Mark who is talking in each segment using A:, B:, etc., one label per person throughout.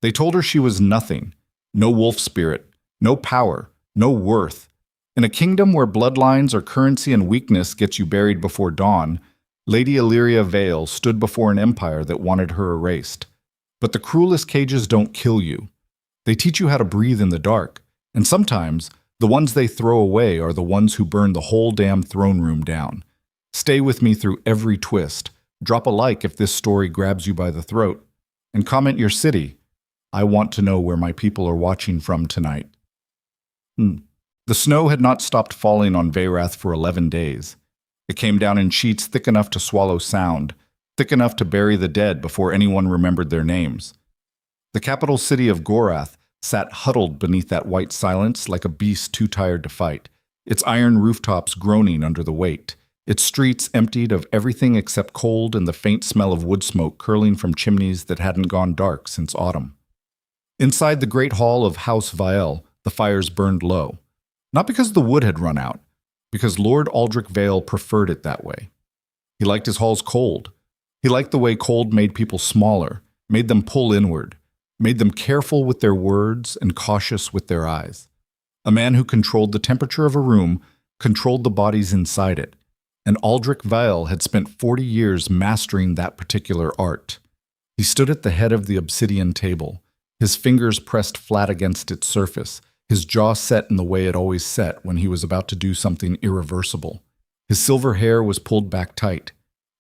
A: They told her she was nothing, no wolf spirit, no power, no worth. In a kingdom where bloodlines are currency and weakness gets you buried before dawn, Lady Elyria Vale stood before an empire that wanted her erased. But the cruelest cages don't kill you. They teach you how to breathe in the dark, and sometimes the ones they throw away are the ones who burn the whole damn throne room down. Stay with me through every twist. Drop a like if this story grabs you by the throat, and comment your city. I want to know where my people are watching from tonight. The snow had not stopped falling on Veyrath for 11 days. It came down in sheets thick enough to swallow sound, thick enough to bury the dead before anyone remembered their names. The capital city of Gorath sat huddled beneath that white silence like a beast too tired to fight, its iron rooftops groaning under the weight, its streets emptied of everything except cold and the faint smell of wood smoke curling from chimneys that hadn't gone dark since autumn. Inside the great hall of House Vael, the fires burned low. Not because the wood had run out, because Lord Aldrich Vale preferred it that way. He liked his halls cold. He liked the way cold made people smaller, made them pull inward, made them careful with their words and cautious with their eyes. A man who controlled the temperature of a room controlled the bodies inside it, and Aldrich Vale had spent 40 years mastering that particular art. He stood at the head of the obsidian table, his fingers pressed flat against its surface, his jaw set in the way it always set when he was about to do something irreversible. His silver hair was pulled back tight.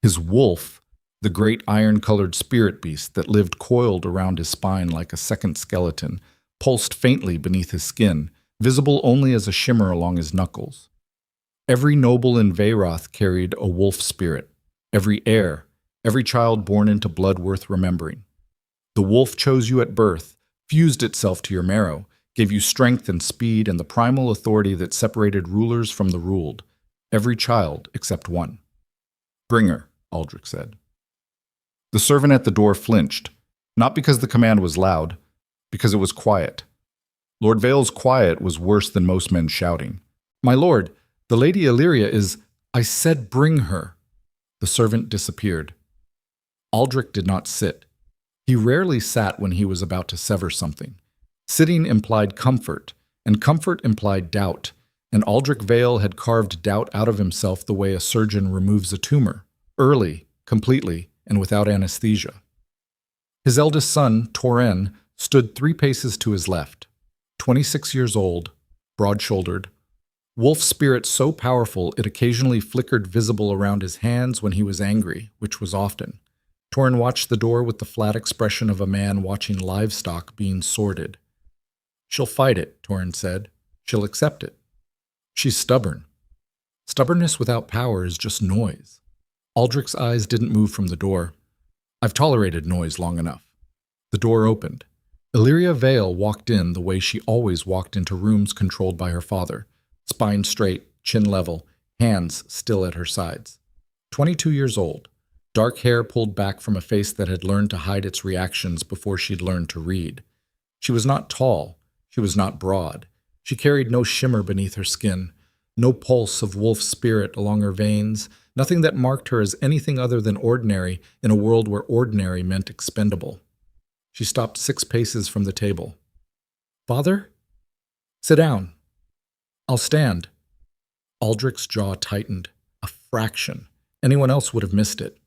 A: His wolf, the great iron-colored spirit beast that lived coiled around his spine like a second skeleton, pulsed faintly beneath his skin, visible only as a shimmer along his knuckles. Every noble in Veyrath carried a wolf spirit, every heir, every child born into blood worth remembering. The wolf chose you at birth, fused itself to your marrow, gave you strength and speed and the primal authority that separated rulers from the ruled, every child except one. "Bring her," Aldrich said. The servant at the door flinched, not because the command was loud, because it was quiet. Lord Vale's quiet was worse than most men shouting. "My lord, the Lady Elyria is—" "I said bring her." The servant disappeared. Aldrich did not sit. He rarely sat when he was about to sever something. Sitting implied comfort, and comfort implied doubt, and Aldrich Vale had carved doubt out of himself the way a surgeon removes a tumor, early, completely, and without anesthesia. His eldest son, Torren, stood 3 paces to his left, 26 years old, broad-shouldered, wolf spirit so powerful it occasionally flickered visible around his hands when he was angry, which was often. Torren watched the door with the flat expression of a man watching livestock being sorted. "She'll fight it," Torren said. "She'll accept it. She's stubborn." Stubbornness without power is just noise. Aldrich's eyes didn't move from the door. "I've tolerated noise long enough." The door opened. Elyria Vale walked in the way she always walked into rooms controlled by her father, spine straight, chin level, hands still at her sides. 22 years old. Dark hair pulled back from a face that had learned to hide its reactions before she'd learned to read. She was not tall. She was not broad. She carried no shimmer beneath her skin, no pulse of wolf spirit along her veins, nothing that marked her as anything other than ordinary in a world where ordinary meant expendable. She stopped 6 paces from the table. "Father? Sit down." "I'll stand." Aldrich's jaw tightened. A fraction. Anyone else would have missed it.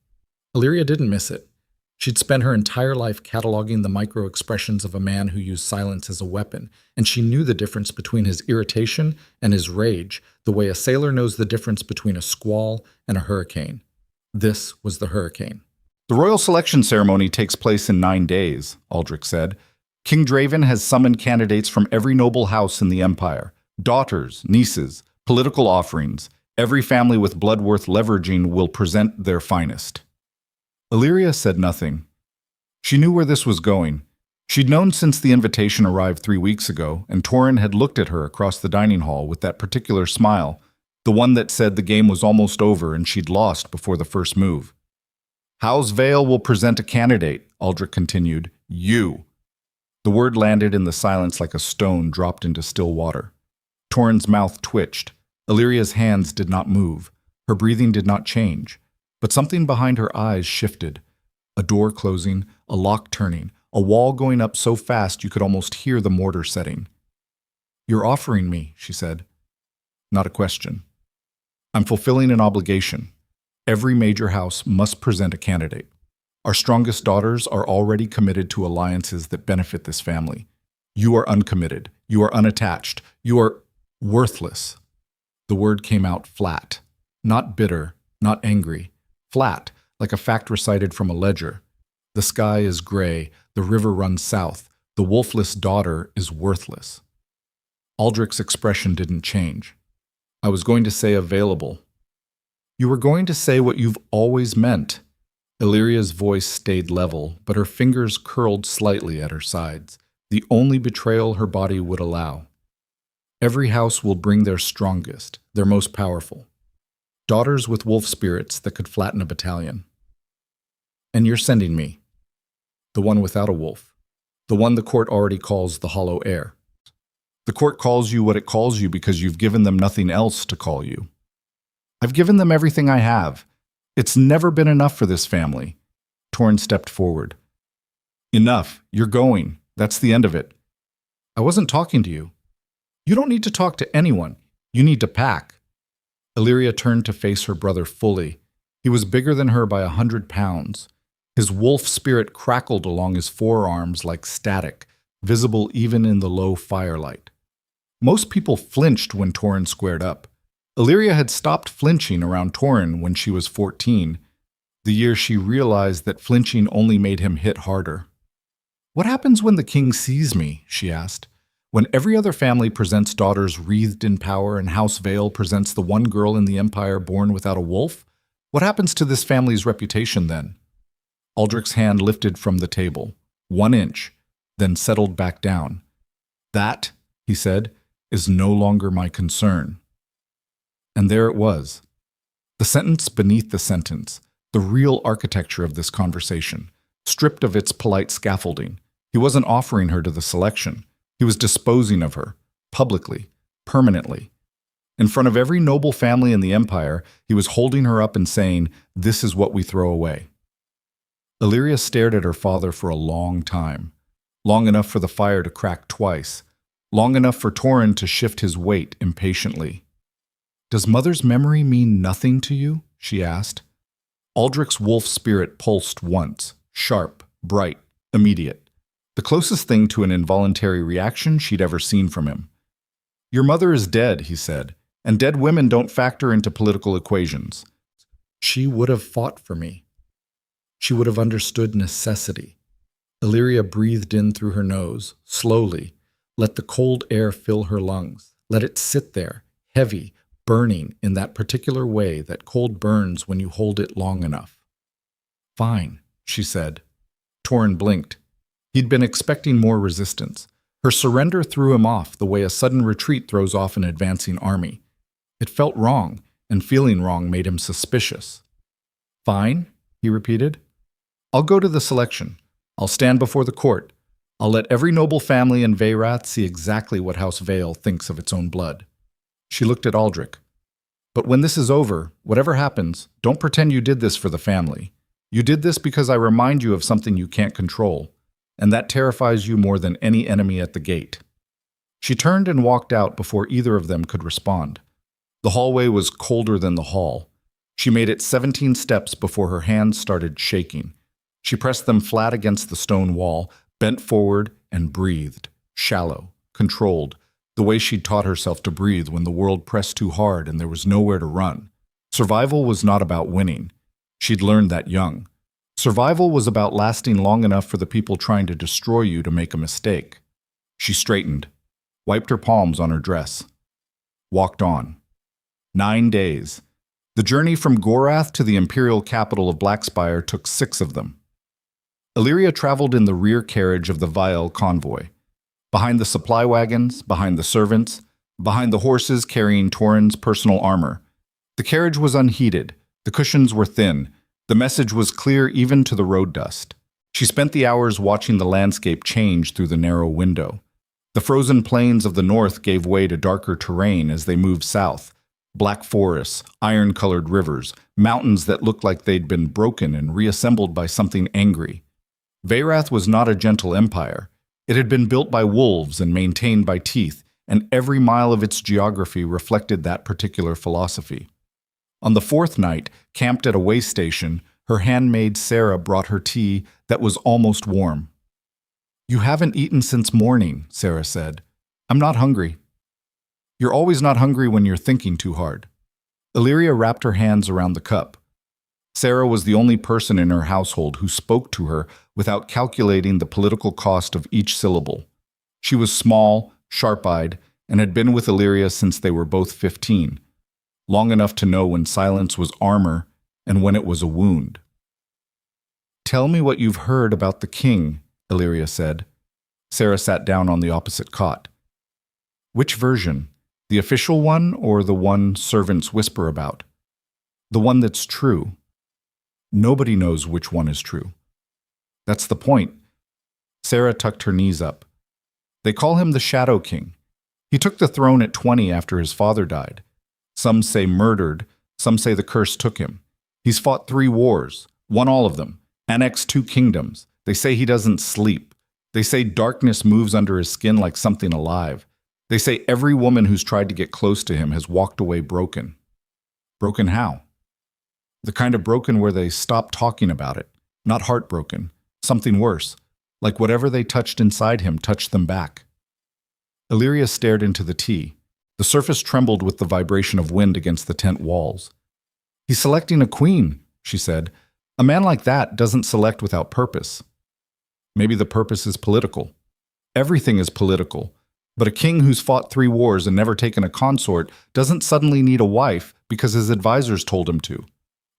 A: Elyria didn't miss it. She'd spent her entire life cataloging the micro-expressions of a man who used silence as a weapon, and she knew the difference between his irritation and his rage, the way a sailor knows the difference between a squall and a hurricane. This was the hurricane. "The royal selection ceremony takes place in 9 days, Aldrich said. "King Draven has summoned candidates from every noble house in the Empire. Daughters, nieces, political offerings. Every family with blood worth leveraging will present their finest." Elyria said nothing. She knew where this was going. She'd known since the invitation arrived 3 weeks ago, and Torren had looked at her across the dining hall with that particular smile, the one that said the game was almost over and she'd lost before the first move. "House Vale will present a candidate," Aldrich continued. "You." The word landed in the silence like a stone dropped into still water. Torren's mouth twitched. Illyria's hands did not move. Her breathing did not change. But something behind her eyes shifted. A door closing, a lock turning, a wall going up so fast you could almost hear the mortar setting. "You're offering me," she said. "Not a question. I'm fulfilling an obligation. Every major house must present a candidate. Our strongest daughters are already committed to alliances that benefit this family. You are uncommitted. You are unattached. You are worthless." The word came out flat. Not bitter, not angry. Flat, like a fact recited from a ledger. The sky is gray. The river runs south. The wolfless daughter is worthless. Aldrich's expression didn't change. "I was going to say available." "You were going to say what you've always meant." Elyria's voice stayed level, but her fingers curled slightly at her sides, the only betrayal her body would allow. "Every house will bring their strongest, their most powerful. Daughters with wolf spirits that could flatten a battalion. And you're sending me. The one without a wolf. The one the court already calls the hollow heir. The court calls you what it calls you because you've given them nothing else to call you. I've given them everything I have. It's never been enough for this family." Torrin stepped forward. "Enough. You're going. That's the end of it." "I wasn't talking to you." "You don't need to talk to anyone. You need to pack." Elyria turned to face her brother fully. He was bigger than her by 100 pounds. His wolf spirit crackled along his forearms like static, visible even in the low firelight. Most people flinched when Torrin squared up. Elyria had stopped flinching around Torrin when she was 14, the year she realized that flinching only made him hit harder. "What happens when the king sees me?" she asked. "When every other family presents daughters wreathed in power and House Vale presents the one girl in the empire born without a wolf? What happens to this family's reputation then?" Aldrich's hand lifted from the table, 1 inch, then settled back down. "That," he said, "is no longer my concern." And there it was. The sentence beneath the sentence, the real architecture of this conversation, stripped of its polite scaffolding. He wasn't offering her to the selection. He was disposing of her, publicly, permanently. In front of every noble family in the empire, he was holding her up and saying, "This is what we throw away." Elyria stared at her father for a long time, long enough for the fire to crack twice, long enough for Torrin to shift his weight impatiently. "Does mother's memory mean nothing to you?" she asked. Aldrich's wolf spirit pulsed once, sharp, bright, immediate. The closest thing to an involuntary reaction she'd ever seen from him. "Your mother is dead," he said, "and dead women don't factor into political equations. She would have fought for me. She would have understood necessity." Elyria breathed in through her nose, slowly. Let the cold air fill her lungs. Let it sit there, heavy, burning in that particular way that cold burns when you hold it long enough. "Fine," she said. Torrin blinked. He'd been expecting more resistance. Her surrender threw him off the way a sudden retreat throws off an advancing army. It felt wrong, and feeling wrong made him suspicious. "Fine," he repeated. "I'll go to the selection. I'll stand before the court. I'll let every noble family in Veyrath see exactly what House Vale thinks of its own blood." She looked at Aldrich. "But when this is over, whatever happens, don't pretend you did this for the family. You did this because I remind you of something you can't control, and that terrifies you more than any enemy at the gate." She turned and walked out before either of them could respond. The hallway was colder than the hall. She made it 17 steps before her hands started shaking. She pressed them flat against the stone wall, bent forward, and breathed, shallow, controlled, the way she'd taught herself to breathe when the world pressed too hard and there was nowhere to run. Survival was not about winning. She'd learned that young. Survival was about lasting long enough for the people trying to destroy you to make a mistake. She straightened, wiped her palms on her dress, walked on. 9 days. The journey from Gorath to the imperial capital of Blackspire took 6 of them. Elyria traveled in the rear carriage of the Vial convoy. Behind the supply wagons, behind the servants, behind the horses carrying Torrin's personal armor. The carriage was unheated. The cushions were thin. The message was clear even to the road dust. She spent the hours watching the landscape change through the narrow window. The frozen plains of the north gave way to darker terrain as they moved south. Black forests, iron-colored rivers, mountains that looked like they'd been broken and reassembled by something angry. Veyrath was not a gentle empire. It had been built by wolves and maintained by teeth, and every mile of its geography reflected that particular philosophy. On the fourth night, camped at a way station, her handmaid Sarah brought her tea that was almost warm. "You haven't eaten since morning," Sarah said. "I'm not hungry." "You're always not hungry when you're thinking too hard." Elyria wrapped her hands around the cup. Sarah was the only person in her household who spoke to her without calculating the political cost of each syllable. She was small, sharp-eyed, and had been with Elyria since they were both 15, long enough to know when silence was armor and when it was a wound. "Tell me what you've heard about the king," Elyria said. Sarah sat down on the opposite cot. "Which version? The official one or the one servants whisper about?" "The one that's true." "Nobody knows which one is true." "That's the point." Sarah tucked her knees up. "They call him the Shadow King. He took the throne at 20 after his father died. Some say murdered, some say the curse took him. He's fought 3 wars, won all of them, annexed 2 kingdoms. They say he doesn't sleep. They say darkness moves under his skin like something alive. They say every woman who's tried to get close to him has walked away broken." "Broken how?" "The kind of broken where they stop talking about it. Not heartbroken. Something worse. Like whatever they touched inside him touched them back." Elyria stared into the tea. The surface trembled with the vibration of wind against the tent walls. "He's selecting a queen," she said. "A man like that doesn't select without purpose." "Maybe the purpose is political." "Everything is political. But a king who's fought 3 wars and never taken a consort doesn't suddenly need a wife because his advisors told him to.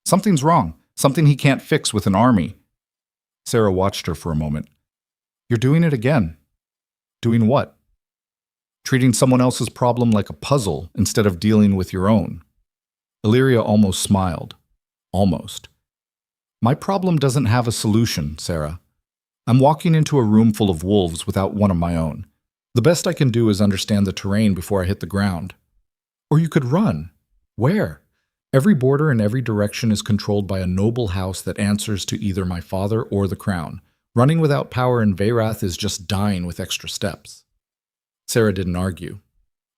A: Something's wrong, something he can't fix with an army." Sarah watched her for a moment. "You're doing it again." "Doing what?" "Treating someone else's problem like a puzzle instead of dealing with your own." Elyria almost smiled. Almost. "My problem doesn't have a solution, Sarah. I'm walking into a room full of wolves without one of my own. The best I can do is understand the terrain before I hit the ground." "Or you could run." "Where?" "Every border in every direction is controlled by a noble house that answers to either my father or the crown. Running without power in Veyrath is just dying with extra steps." Sarah didn't argue.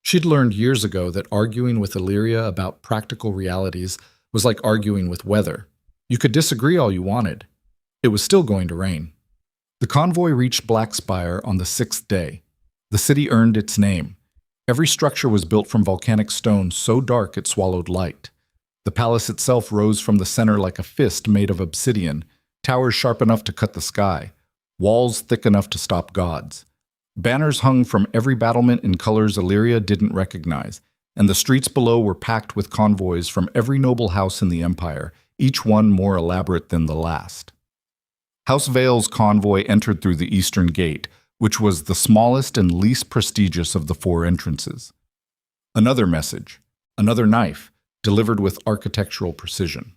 A: She'd learned years ago that arguing with Elyria about practical realities was like arguing with weather. You could disagree all you wanted. It was still going to rain. The convoy reached Blackspire on the 6th day. The city earned its name. Every structure was built from volcanic stone so dark it swallowed light. The palace itself rose from the center like a fist made of obsidian, towers sharp enough to cut the sky, walls thick enough to stop gods. Banners hung from every battlement in colors Elyria didn't recognize, and the streets below were packed with convoys from every noble house in the empire, each one more elaborate than the last. House Vale's convoy entered through the eastern gate, which was the smallest and least prestigious of the 4 entrances. Another message, another knife, delivered with architectural precision.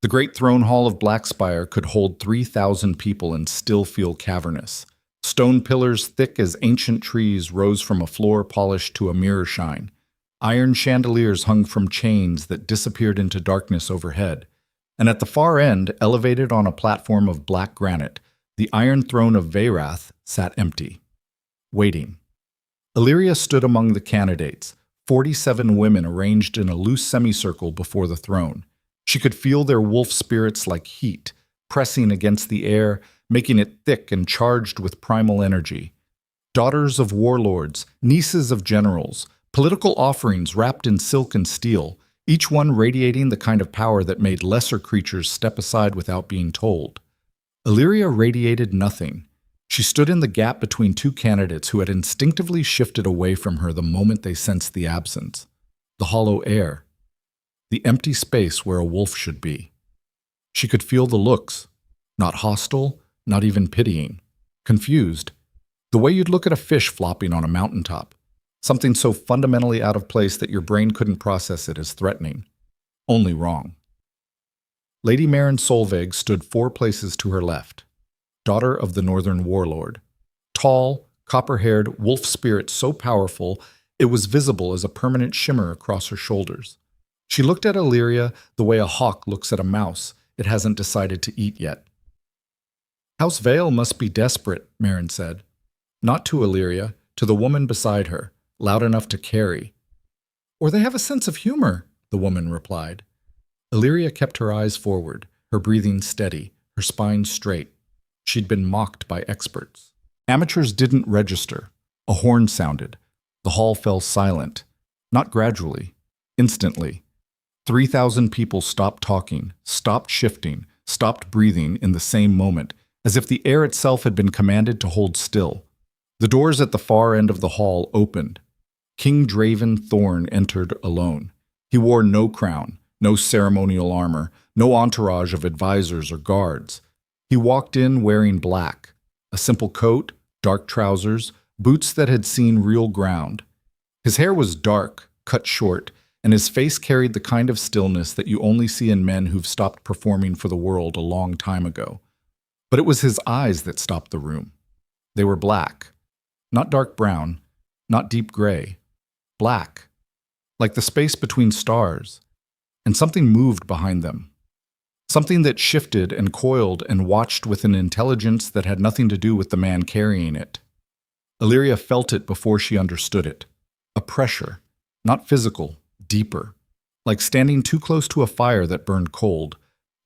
A: The great throne hall of Blackspire could hold 3,000 people and still feel cavernous. Stone pillars thick as ancient trees rose from a floor polished to a mirror shine. Iron chandeliers hung from chains that disappeared into darkness overhead. And at the far end, elevated on a platform of black granite, the Iron Throne of Veyrath sat empty, waiting. Elyria stood among the candidates, 47 women arranged in a loose semicircle before the throne. She could feel their wolf spirits like heat, pressing against the air, making it thick and charged with primal energy. Daughters of warlords, nieces of generals, political offerings wrapped in silk and steel, each one radiating the kind of power that made lesser creatures step aside without being told. Elyria radiated nothing. She stood in the gap between 2 candidates who had instinctively shifted away from her the moment they sensed the absence. The hollow air. The empty space where a wolf should be. She could feel the looks. Not hostile, not even pitying. Confused. The way you'd look at a fish flopping on a mountaintop. Something so fundamentally out of place that your brain couldn't process it as threatening. Only wrong. Lady Maren Solveig stood 4 places to her left. Daughter of the Northern Warlord. Tall, copper-haired, wolf spirit so powerful it was visible as a permanent shimmer across her shoulders. She looked at Elyria the way a hawk looks at a mouse it hasn't decided to eat yet. House Vale must be desperate, Marin said. Not to Elyria, to the woman beside her, loud enough to carry. Or they have a sense of humor, the woman replied. Elyria kept her eyes forward, her breathing steady, her spine straight. She'd been mocked by experts. Amateurs didn't register. A horn sounded. The hall fell silent. Not gradually. Instantly. 3,000 people stopped talking, stopped shifting, stopped breathing in the same moment, as if the air itself had been commanded to hold still. The doors at the far end of the hall opened. King Draven Thorn entered alone. He wore no crown, no ceremonial armor, no entourage of advisors or guards. He walked in wearing black, a simple coat, dark trousers, boots that had seen real ground. His hair was dark, cut short, and his face carried the kind of stillness that you only see in men who've stopped performing for the world a long time ago. But it was his eyes that stopped the room. They were black, not dark brown, not deep gray, black, like the space between stars, and something moved behind them. Something that shifted and coiled and watched with an intelligence that had nothing to do with the man carrying it. Elyria felt it before she understood it. A pressure, not physical, deeper, like standing too close to a fire that burned cold.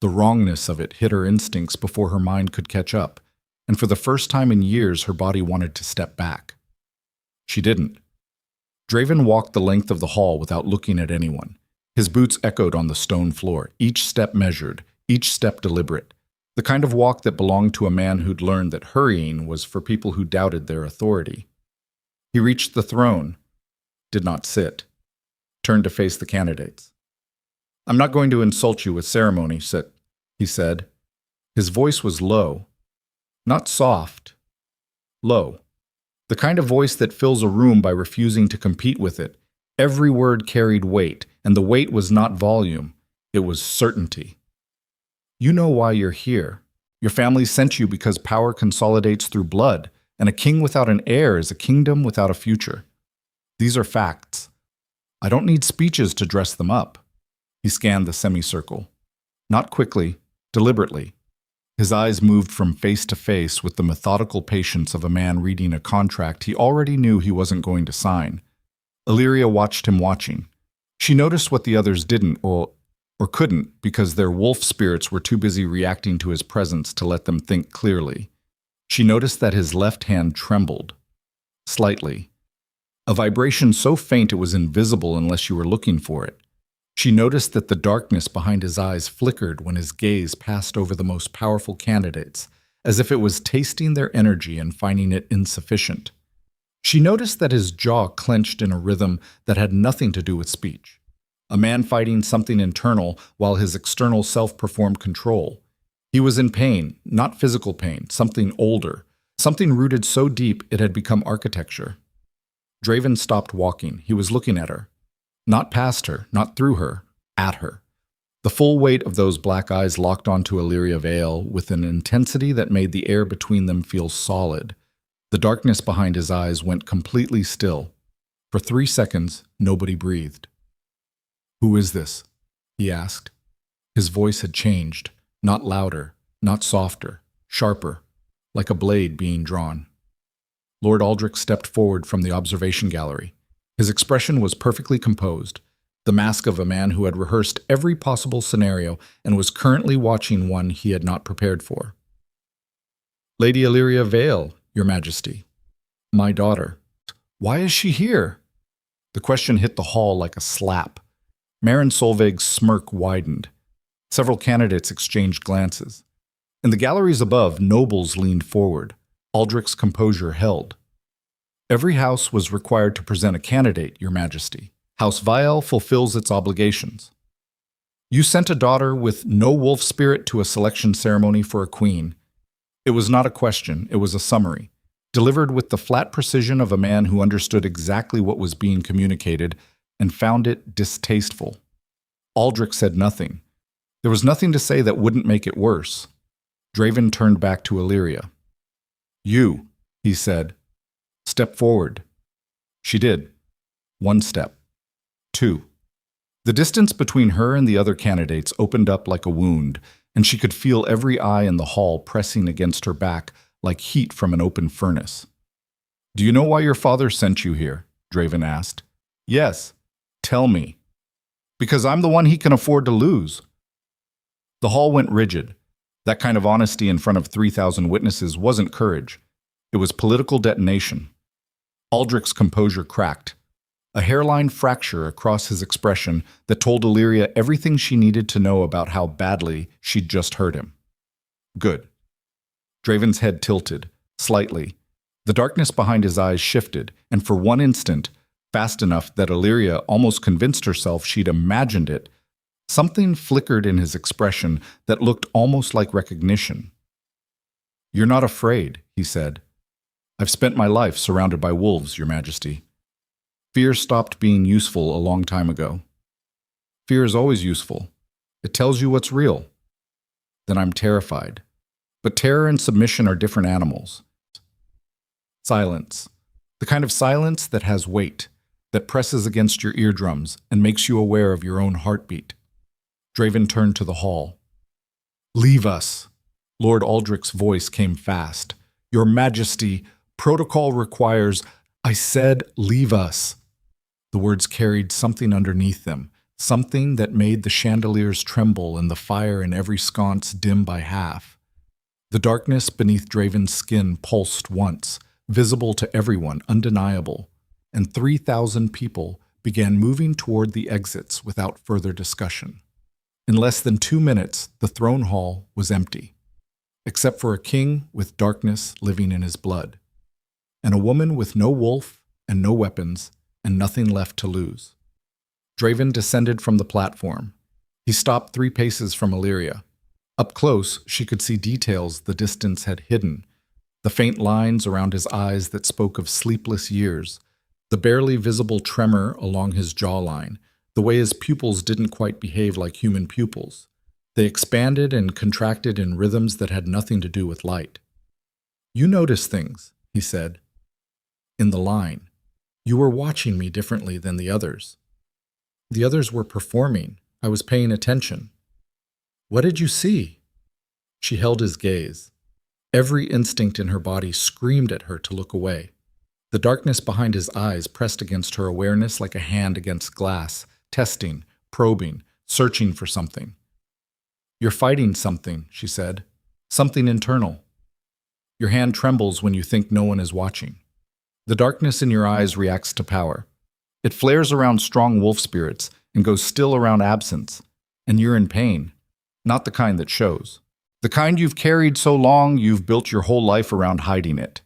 A: The wrongness of it hit her instincts before her mind could catch up, and for the first time in years her body wanted to step back. She didn't. Draven walked the length of the hall without looking at anyone. His boots echoed on the stone floor, each step measured, each step deliberate, the kind of walk that belonged to a man who'd learned that hurrying was for people who doubted their authority. He reached the throne, did not sit, turned to face the candidates. "I'm not going to insult you with ceremony," he said. His voice was low, not soft, low. The kind of voice that fills a room by refusing to compete with it. Every word carried weight, and the weight was not volume, it was certainty. "You know why you're here. Your family sent you because power consolidates through blood, and a king without an heir is a kingdom without a future. These are facts. I don't need speeches to dress them up." He scanned the semicircle. Not quickly, deliberately. His eyes moved from face to face with the methodical patience of a man reading a contract he already knew he wasn't going to sign. Elyria watched him watching. She noticed what the others didn't or couldn't because their wolf spirits were too busy reacting to his presence to let them think clearly. She noticed that his left hand trembled. Slightly. A vibration so faint it was invisible unless you were looking for it. She noticed that the darkness behind his eyes flickered when his gaze passed over the most powerful candidates, as if it was tasting their energy and finding it insufficient. She noticed that his jaw clenched in a rhythm that had nothing to do with speech. A man fighting something internal while his external self performed control. He was in pain, not physical pain, something older, something rooted so deep it had become architecture. Draven stopped walking. He was looking at her. Not past her, not through her, at her. The full weight of those black eyes locked onto Elyria Vale with an intensity that made the air between them feel solid. The darkness behind his eyes went completely still. For 3 seconds, nobody breathed. "Who is this?" he asked. His voice had changed, not louder, not softer, sharper, like a blade being drawn. Lord Aldrich stepped forward from the observation gallery. His expression was perfectly composed, the mask of a man who had rehearsed every possible scenario and was currently watching one he had not prepared for. "Lady Elyria Vale, Your Majesty. My daughter. Why is she here?" The question hit the hall like a slap. Marin Solveig's smirk widened. Several candidates exchanged glances. In the galleries above, nobles leaned forward. Aldrich's composure held. "Every house was required to present a candidate, Your Majesty. House Vial fulfills its obligations. You sent a daughter with no wolf spirit to a selection ceremony for a queen. It was not a question, it was a summary, delivered with the flat precision of a man who understood exactly what was being communicated and found it distasteful. Aldrich said nothing. There was nothing to say that wouldn't make it worse. Draven turned back to Elyria. "You," he said. "Step forward." She did. 1 step. 2. The distance between her and the other candidates opened up like a wound, and she could feel every eye in the hall pressing against her back like heat from an open furnace. "Do you know why your father sent you here?" Draven asked. "Yes. Tell me." "Because I'm the one he can afford to lose." The hall went rigid. That kind of honesty in front of 3,000 witnesses wasn't courage. It was political detonation. Aldrich's composure cracked, a hairline fracture across his expression that told Elyria everything she needed to know about how badly she'd just hurt him. "Good." Draven's head tilted, slightly. The darkness behind his eyes shifted, and for one instant, fast enough that Elyria almost convinced herself she'd imagined it, something flickered in his expression that looked almost like recognition. "You're not afraid," he said. "I've spent my life surrounded by wolves, Your Majesty. Fear stopped being useful a long time ago. Fear is always useful. It tells you what's real. Then I'm terrified. But terror and submission are different animals." Silence. The kind of silence that has weight, that presses against your eardrums and makes you aware of your own heartbeat. Draven turned to the hall. "Leave us." Lord Aldrich's voice came fast. "Your Majesty, protocol requires—" "I said leave us." The words carried something underneath them, something that made the chandeliers tremble and the fire in every sconce dim by half. The darkness beneath Draven's skin pulsed once, visible to everyone, undeniable, and 3,000 people began moving toward the exits without further discussion. In less than 2 minutes, the throne hall was empty, except for a king with darkness living in his blood, and a woman with no wolf and no weapons and nothing left to lose. Draven descended from the platform. He stopped 3 paces from Elyria. Up close, she could see details the distance had hidden, the faint lines around his eyes that spoke of sleepless years, the barely visible tremor along his jawline, the way his pupils didn't quite behave like human pupils. They expanded and contracted in rhythms that had nothing to do with light. "You notice things," he said. "In the line. You were watching me differently than the others. The others were performing. I was paying attention." "What did you see?" She held his gaze. Every instinct in her body screamed at her to look away. The darkness behind his eyes pressed against her awareness like a hand against glass, testing, probing, searching for something. "You're fighting something," she said. "Something internal. Your hand trembles when you think no one is watching. The darkness in your eyes reacts to power. It flares around strong wolf spirits and goes still around absence. And you're in pain, not the kind that shows. The kind you've carried so long you've built your whole life around hiding it."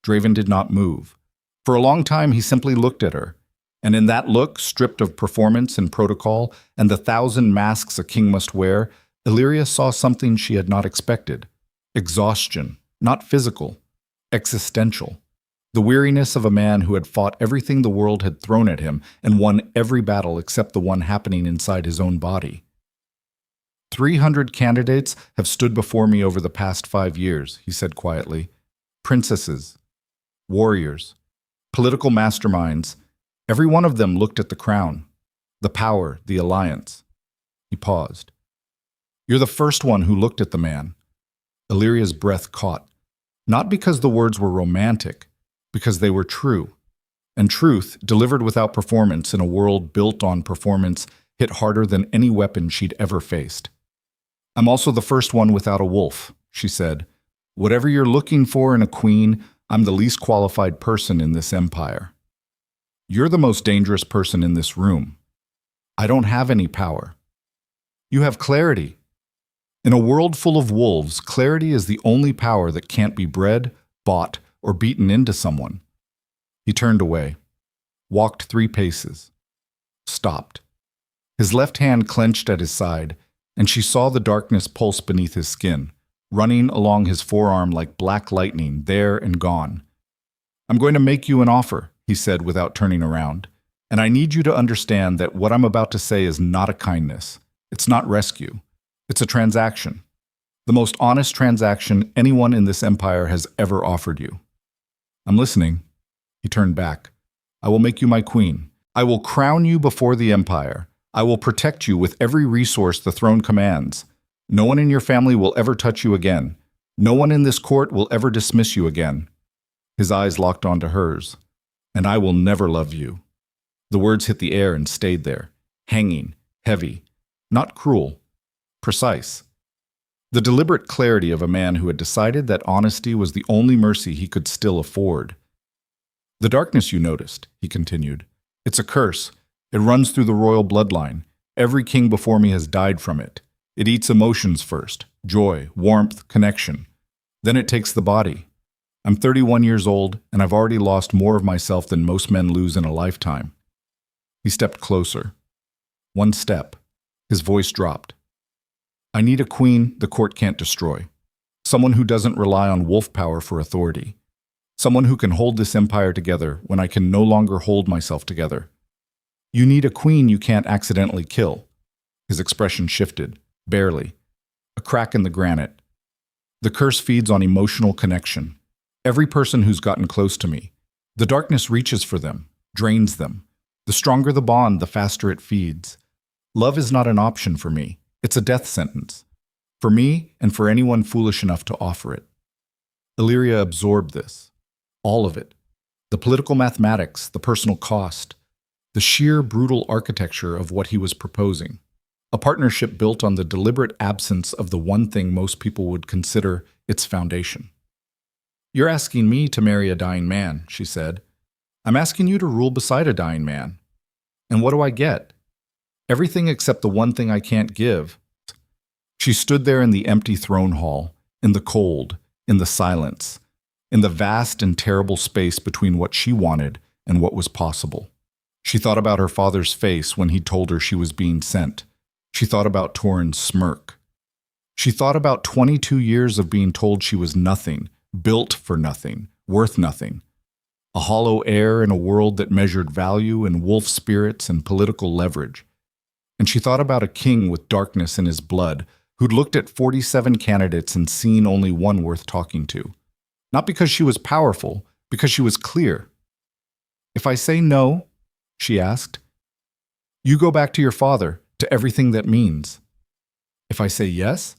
A: Draven did not move. For a long time he simply looked at her, and in that look, stripped of performance and protocol and the 1,000 masks a king must wear, Elyria saw something she had not expected. Exhaustion, not physical, existential. The weariness of a man who had fought everything the world had thrown at him and won every battle except the one happening inside his own body. 300 candidates have stood before me over the past 5 years, he said quietly. Princesses, warriors, political masterminds. Every one of them looked at the crown, the power, the alliance. He paused. "You're the first one who looked at the man." Illyria's breath caught, not because the words were romantic, because they were true. And truth, delivered without performance in a world built on performance, hit harder than any weapon she'd ever faced. "I'm also the first one without a wolf," she said. "Whatever you're looking for in a queen, I'm the least qualified person in this empire. You're the most dangerous person in this room. I don't have any power. You have clarity. In a world full of wolves, clarity is the only power that can't be bred, bought, or beaten into someone." He turned away, walked 3 paces, stopped. His left hand clenched at his side, and she saw the darkness pulse beneath his skin, running along his forearm like black lightning, there and gone. "I'm going to make you an offer," he said without turning around, "and I need you to understand that what I'm about to say is not a kindness. It's not rescue. It's a transaction. The most honest transaction anyone in this empire has ever offered you." "I'm listening." He turned back. "I will make you my queen. I will crown you before the empire. I will protect you with every resource the throne commands. No one in your family will ever touch you again. No one in this court will ever dismiss you again." His eyes locked onto hers. "And I will never love you." The words hit the air and stayed there, hanging, heavy, not cruel, precise. The deliberate clarity of a man who had decided that honesty was the only mercy he could still afford. "The darkness you noticed," he continued. "It's a curse. It runs through the royal bloodline. Every king before me has died from it. It eats emotions first, joy, warmth, connection. Then it takes the body. I'm 31 years old, and I've already lost more of myself than most men lose in a lifetime." He stepped closer. One step. His voice dropped. "I need a queen the court can't destroy. Someone who doesn't rely on wolf power for authority. Someone who can hold this empire together when I can no longer hold myself together. You need a queen you can't accidentally kill." His expression shifted, barely. A crack in the granite. "The curse feeds on emotional connection. Every person who's gotten close to me, the darkness reaches for them, drains them. The stronger the bond, the faster it feeds. Love is not an option for me. It's a death sentence. For me and for anyone foolish enough to offer it." Elyria absorbed this. All of it. The political mathematics, the personal cost, the sheer brutal architecture of what he was proposing. A partnership built on the deliberate absence of the one thing most people would consider its foundation. "You're asking me to marry a dying man," she said. "I'm asking you to rule beside a dying man. And what do I get? Everything except the one thing I can't give." She stood there in the empty throne hall, in the cold, in the silence, in the vast and terrible space between what she wanted and what was possible. She thought about her father's face when he told her she was being sent. She thought about Torrin's smirk. She thought about 22 years of being told she was nothing, built for nothing, worth nothing. A hollow air in a world that measured value in wolf spirits and political leverage. And she thought about a king with darkness in his blood who'd looked at 47 candidates and seen only one worth talking to. Not because she was powerful, because she was clear. "If I say no," she asked, "you go back to your father, to everything that means. If I say yes,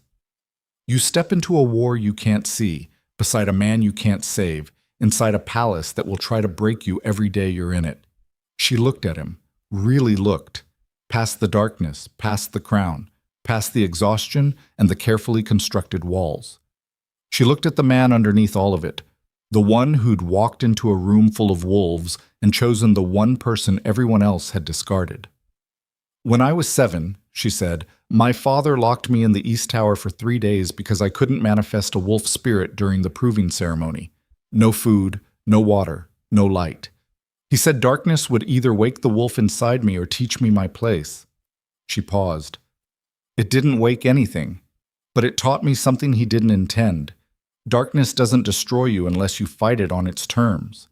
A: you step into a war you can't see, beside a man you can't save, inside a palace that will try to break you every day you're in it." She looked at him, really looked, past the darkness, past the crown, past the exhaustion and the carefully constructed walls. She looked at the man underneath all of it, the one who'd walked into a room full of wolves and chosen the one person everyone else had discarded. "When I was 7, she said, "my father locked me in the East Tower for 3 days because I couldn't manifest a wolf spirit during the proving ceremony. No food, no water, no light. He said darkness would either wake the wolf inside me or teach me my place." She paused. "It didn't wake anything, but it taught me something he didn't intend. Darkness doesn't destroy you unless you fight it on its terms.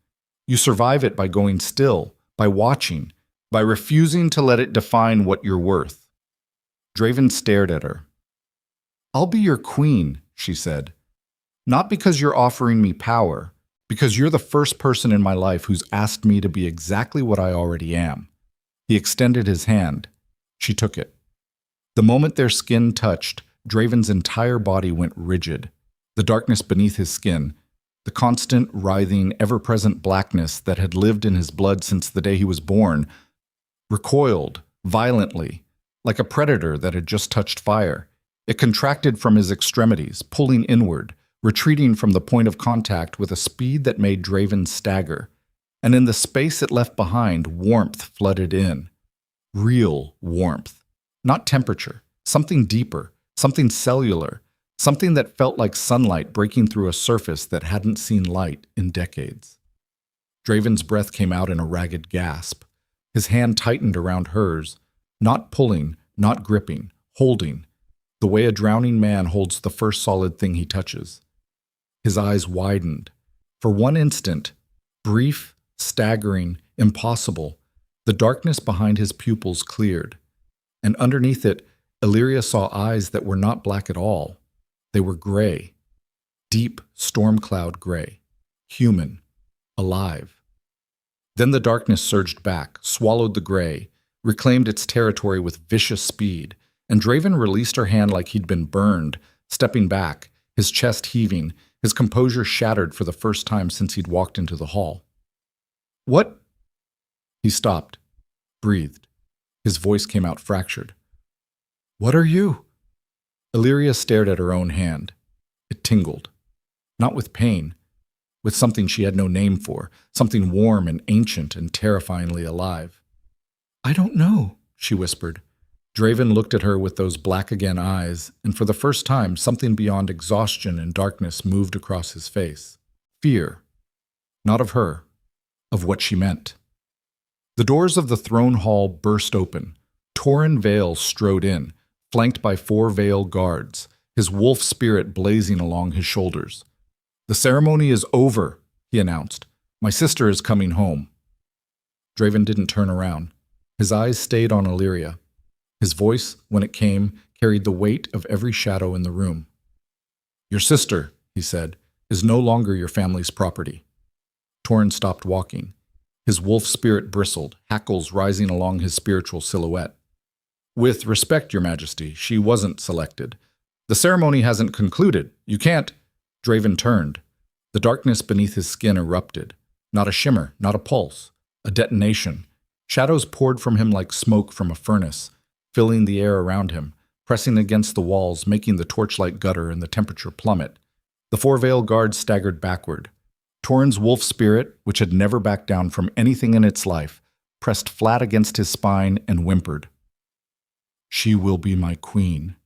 A: You survive it by going still, by watching, by refusing to let it define what you're worth." Draven stared at her. "I'll be your queen," she said. "Not because you're offering me power, because you're the first person in my life who's asked me to be exactly what I already am." He extended his hand. She took it. The moment their skin touched, Draven's entire body went rigid. The darkness beneath his skin, the constant, writhing, ever-present blackness that had lived in his blood since the day he was born, recoiled, violently, like a predator that had just touched fire. It contracted from his extremities, pulling inward, retreating from the point of contact with a speed that made Draven stagger. And in the space it left behind, warmth flooded in. Real warmth. Not temperature. Something deeper. Something cellular. Something that felt like sunlight breaking through a surface that hadn't seen light in decades. Draven's breath came out in a ragged gasp. His hand tightened around hers, not pulling, not gripping, holding, the way a drowning man holds the first solid thing he touches. His eyes widened. For one instant, brief, staggering, impossible, the darkness behind his pupils cleared, and underneath it, Elyria saw eyes that were not black at all. They were gray, deep storm cloud gray, human, alive. Then the darkness surged back, swallowed the gray, reclaimed its territory with vicious speed, and Draven released her hand like he'd been burned, stepping back, his chest heaving, his composure shattered for the first time since he'd walked into the hall. "What?" He stopped, breathed. His voice came out fractured. "What are you?" Elyria stared at her own hand. It tingled. Not with pain, with something she had no name for, something warm and ancient and terrifyingly alive. "I don't know," she whispered. Draven looked at her with those black again eyes, and for the first time something beyond exhaustion and darkness moved across his face. Fear. Not of her, of what she meant. The doors of the throne hall burst open. Torrin Vale strode in, flanked by 4 Vale guards, his wolf spirit blazing along his shoulders. "The ceremony is over," he announced. "My sister is coming home." Draven didn't turn around. His eyes stayed on Elyria. His voice, when it came, carried the weight of every shadow in the room. "Your sister," he said, "is no longer your family's property." Torrin stopped walking. His wolf spirit bristled, hackles rising along his spiritual silhouette. "With respect, Your Majesty, she wasn't selected. The ceremony hasn't concluded. You can't—" Draven turned. The darkness beneath his skin erupted. Not a shimmer, not a pulse. A detonation. Shadows poured from him like smoke from a furnace, filling the air around him, pressing against the walls, making the torchlight gutter and the temperature plummet. The 4 Vale guards staggered backward. Torrin's wolf spirit, which had never backed down from anything in its life, pressed flat against his spine and whimpered. "She will be my queen."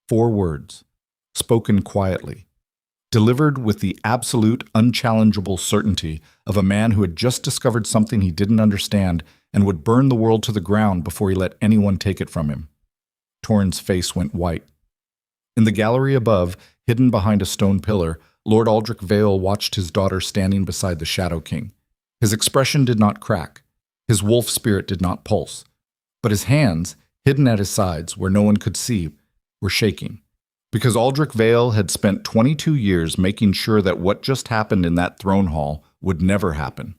A: 4 words, spoken quietly, delivered with the absolute, unchallengeable certainty of a man who had just discovered something he didn't understand and would burn the world to the ground before he let anyone take it from him. Torrin's face went white. In the gallery above, hidden behind a stone pillar, Lord Aldrich Vale watched his daughter standing beside the Shadow King. His expression did not crack. His wolf spirit did not pulse. But his hands, hidden at his sides where no one could see, were shaking. Because Aldrich Vale had spent 22 years making sure that what just happened in that throne hall would never happen.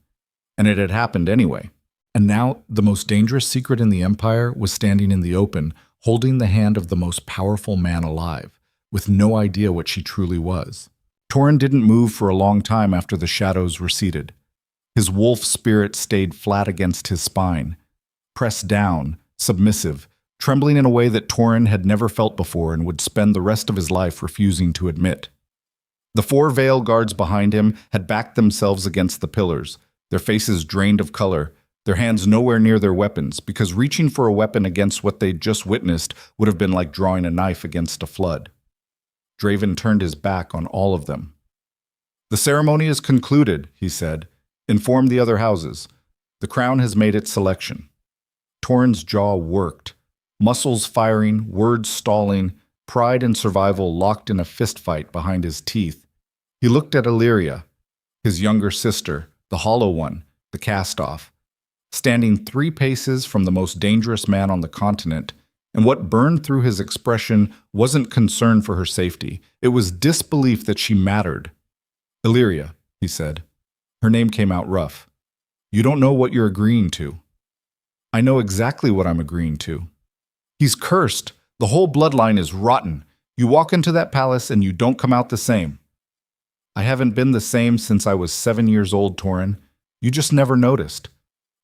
A: And it had happened anyway. And now the most dangerous secret in the Empire was standing in the open, holding the hand of the most powerful man alive, with no idea what she truly was. Torrin didn't move for a long time after the shadows receded. His wolf spirit stayed flat against his spine, pressed down, submissive, trembling in a way that Torrin had never felt before and would spend the rest of his life refusing to admit. The 4 Vale guards behind him had backed themselves against the pillars, their faces drained of color, their hands nowhere near their weapons, because reaching for a weapon against what they'd just witnessed would have been like drawing a knife against a flood. Draven turned his back on all of them. "The ceremony is concluded," he said. "Inform the other houses. The crown has made its selection." Torrin's jaw worked, muscles firing, words stalling, pride and survival locked in a fistfight behind his teeth. He looked at Elyria, his younger sister, the hollow one, the cast-off, standing 3 paces from the most dangerous man on the continent, and what burned through his expression wasn't concern for her safety. It was disbelief that she mattered. "Elyria," he said. Her name came out rough. "You don't know what you're agreeing to." "I know exactly what I'm agreeing to. He's cursed. The whole bloodline is rotten. You walk into that palace and you don't come out the same." "I haven't been the same since I was 7 years old, Torrin. You just never noticed."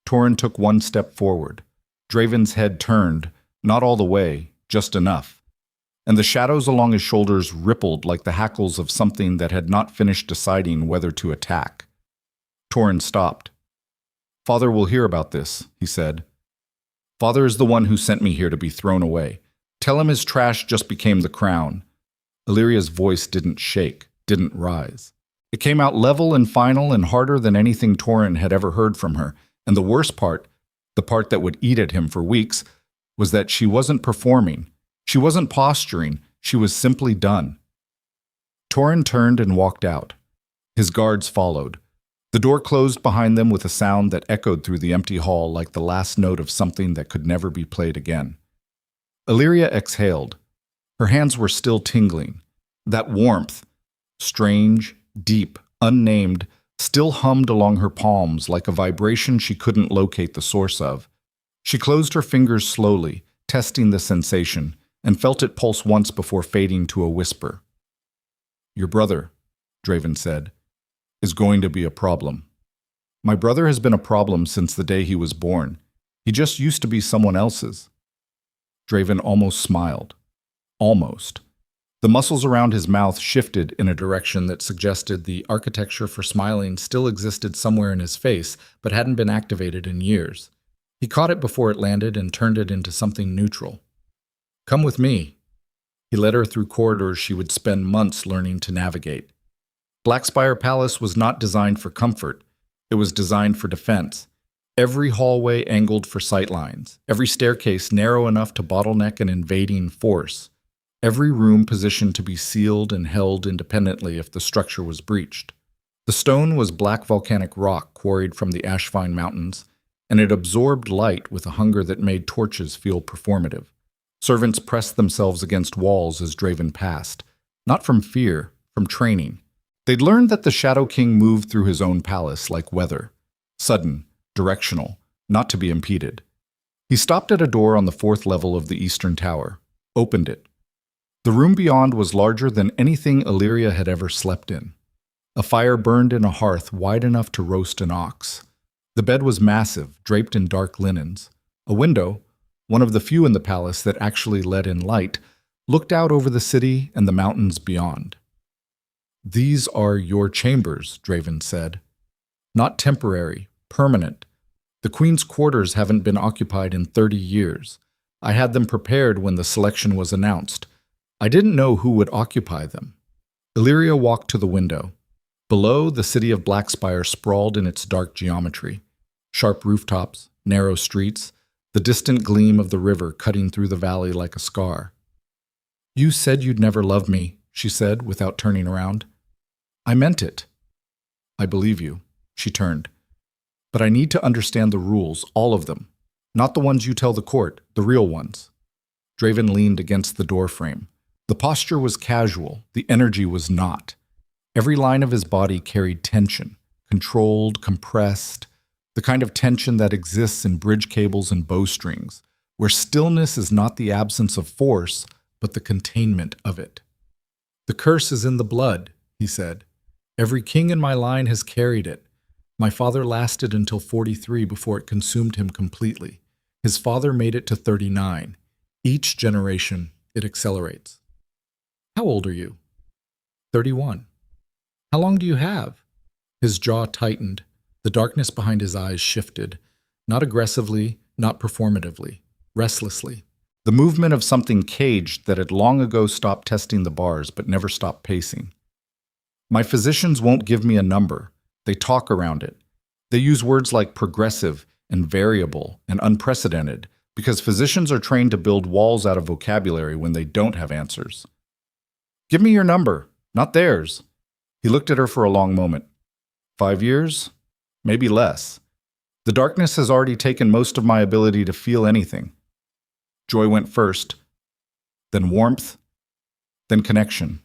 A: Torrin took 1 step forward. Draven's head turned, not all the way, just enough. And the shadows along his shoulders rippled like the hackles of something that had not finished deciding whether to attack. Torrin stopped. "Father will hear about this," he said. "Father is the one who sent me here to be thrown away. Tell him his trash just became the crown." Elyria's voice didn't shake, didn't rise. It came out level and final and harder than anything Torrin had ever heard from her, and the worst part, the part that would eat at him for weeks, was that she wasn't performing. She wasn't posturing. She was simply done. Torrin turned and walked out. His guards followed. The door closed behind them with a sound that echoed through the empty hall like the last note of something that could never be played again. Elyria exhaled. Her hands were still tingling. That warmth, strange, deep, unnamed, still hummed along her palms like a vibration she couldn't locate the source of. She closed her fingers slowly, testing the sensation, and felt it pulse once before fading to a whisper. "Your brother," Draven said, "is going to be a problem." "My brother has been a problem since the day he was born. He just used to be someone else's." Draven almost smiled. Almost. The muscles around his mouth shifted in a direction that suggested the architecture for smiling still existed somewhere in his face, but hadn't been activated in years. He caught it before it landed and turned it into something neutral. "Come with me." He led her through corridors she would spend months learning to navigate. Blackspire Palace was not designed for comfort. It was designed for defense. Every hallway angled for sightlines, every staircase narrow enough to bottleneck an invading force, every room positioned to be sealed and held independently if the structure was breached. The stone was black volcanic rock quarried from the Ashvine Mountains, and it absorbed light with a hunger that made torches feel performative. Servants pressed themselves against walls as Draven passed, not from fear, from training. They'd learned that the Shadow King moved through his own palace like weather, sudden, directional, not to be impeded. He stopped at a door on the 4th level of the eastern tower, opened it. The room beyond was larger than anything Elyria had ever slept in. A fire burned in a hearth wide enough to roast an ox. The bed was massive, draped in dark linens. A window, one of the few in the palace that actually let in light, looked out over the city and the mountains beyond. "These are your chambers," Draven said. "Not temporary, permanent. The Queen's quarters haven't been occupied in 30 years. I had them prepared when the selection was announced. I didn't know who would occupy them." Elyria walked to the window. Below, the city of Blackspire sprawled in its dark geometry. Sharp rooftops, narrow streets, the distant gleam of the river cutting through the valley like a scar. "You said you'd never love me," she said without turning around. "I meant it." "I believe you." She turned. "But I need to understand the rules, all of them. Not the ones you tell the court, the real ones." Draven leaned against the doorframe. The posture was casual, the energy was not. Every line of his body carried tension, controlled, compressed, the kind of tension that exists in bridge cables and bowstrings, where stillness is not the absence of force, but the containment of it. "The curse is in the blood," he said. "Every king in my line has carried it. My father lasted until 43 before it consumed him completely. His father made it to 39. Each generation, it accelerates." "How old are you?" 31. "How long do you have?" His jaw tightened. The darkness behind his eyes shifted, not aggressively, not performatively, restlessly. The movement of something caged that had long ago stopped testing the bars but never stopped pacing. "My physicians won't give me a number. They talk around it. They use words like progressive and variable and unprecedented because physicians are trained to build walls out of vocabulary when they don't have answers. Give me your number, not theirs." He looked at her for a long moment. 5 years? Maybe less. The darkness has already taken most of my ability to feel anything. Joy went first, then warmth, then connection.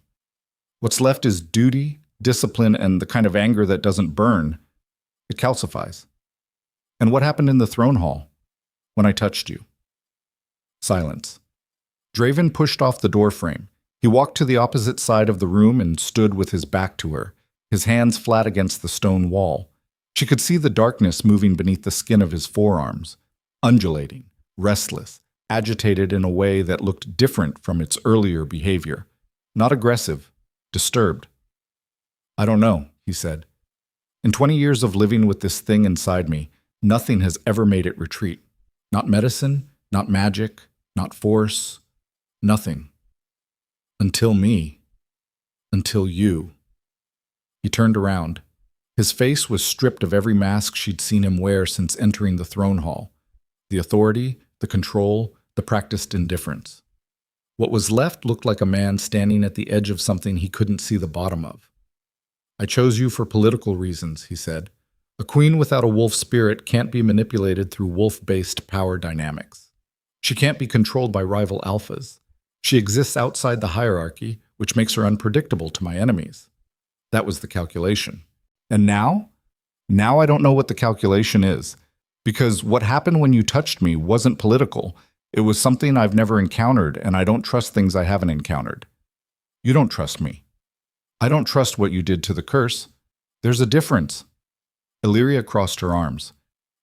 A: What's left is duty, discipline, and the kind of anger that doesn't burn. It calcifies. "And what happened in the throne hall? When I touched you?" Silence. Draven pushed off the doorframe. He walked to the opposite side of the room and stood with his back to her, his hands flat against the stone wall. She could see the darkness moving beneath the skin of his forearms, undulating, restless, agitated in a way that looked different from its earlier behavior. Not aggressive, disturbed. "I don't know," he said. "In 20 years of living with this thing inside me, nothing has ever made it retreat. Not medicine, not magic, not force, nothing. Until me. Until you." He turned around. His face was stripped of every mask she'd seen him wear since entering the throne hall. The authority, the control, the practiced indifference. What was left looked like a man standing at the edge of something he couldn't see the bottom of. "I chose you for political reasons," he said. "A queen without a wolf spirit can't be manipulated through wolf-based power dynamics. She can't be controlled by rival alphas. She exists outside the hierarchy, which makes her unpredictable to my enemies." That was the calculation. And now? Now I don't know what the calculation is. Because what happened when you touched me wasn't political. It was something I've never encountered, and I don't trust things I haven't encountered. You don't trust me. I don't trust what you did to the curse. There's a difference. Elyria crossed her arms.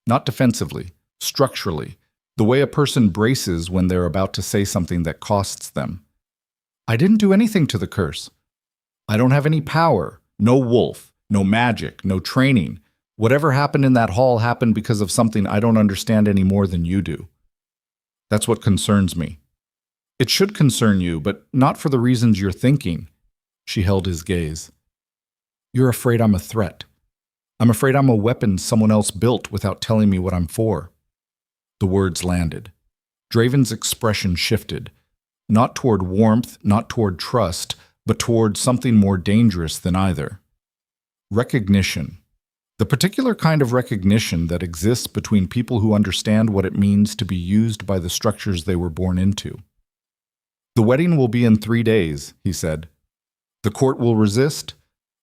A: Not defensively, structurally, the way a person braces when they're about to say something that costs them. I didn't do anything to the curse. I don't have any power, no wolf, no magic, no training. Whatever happened in that hall happened because of something I don't understand any more than you do. That's what concerns me. It should concern you, but not for the reasons you're thinking. She held his gaze. You're afraid I'm a threat. I'm afraid I'm a weapon someone else built without telling me what I'm for. The words landed. Draven's expression shifted, not toward warmth, not toward trust, but toward something more dangerous than either. Recognition. The particular kind of recognition that exists between people who understand what it means to be used by the structures they were born into. The wedding will be in 3 days, he said. The court will resist.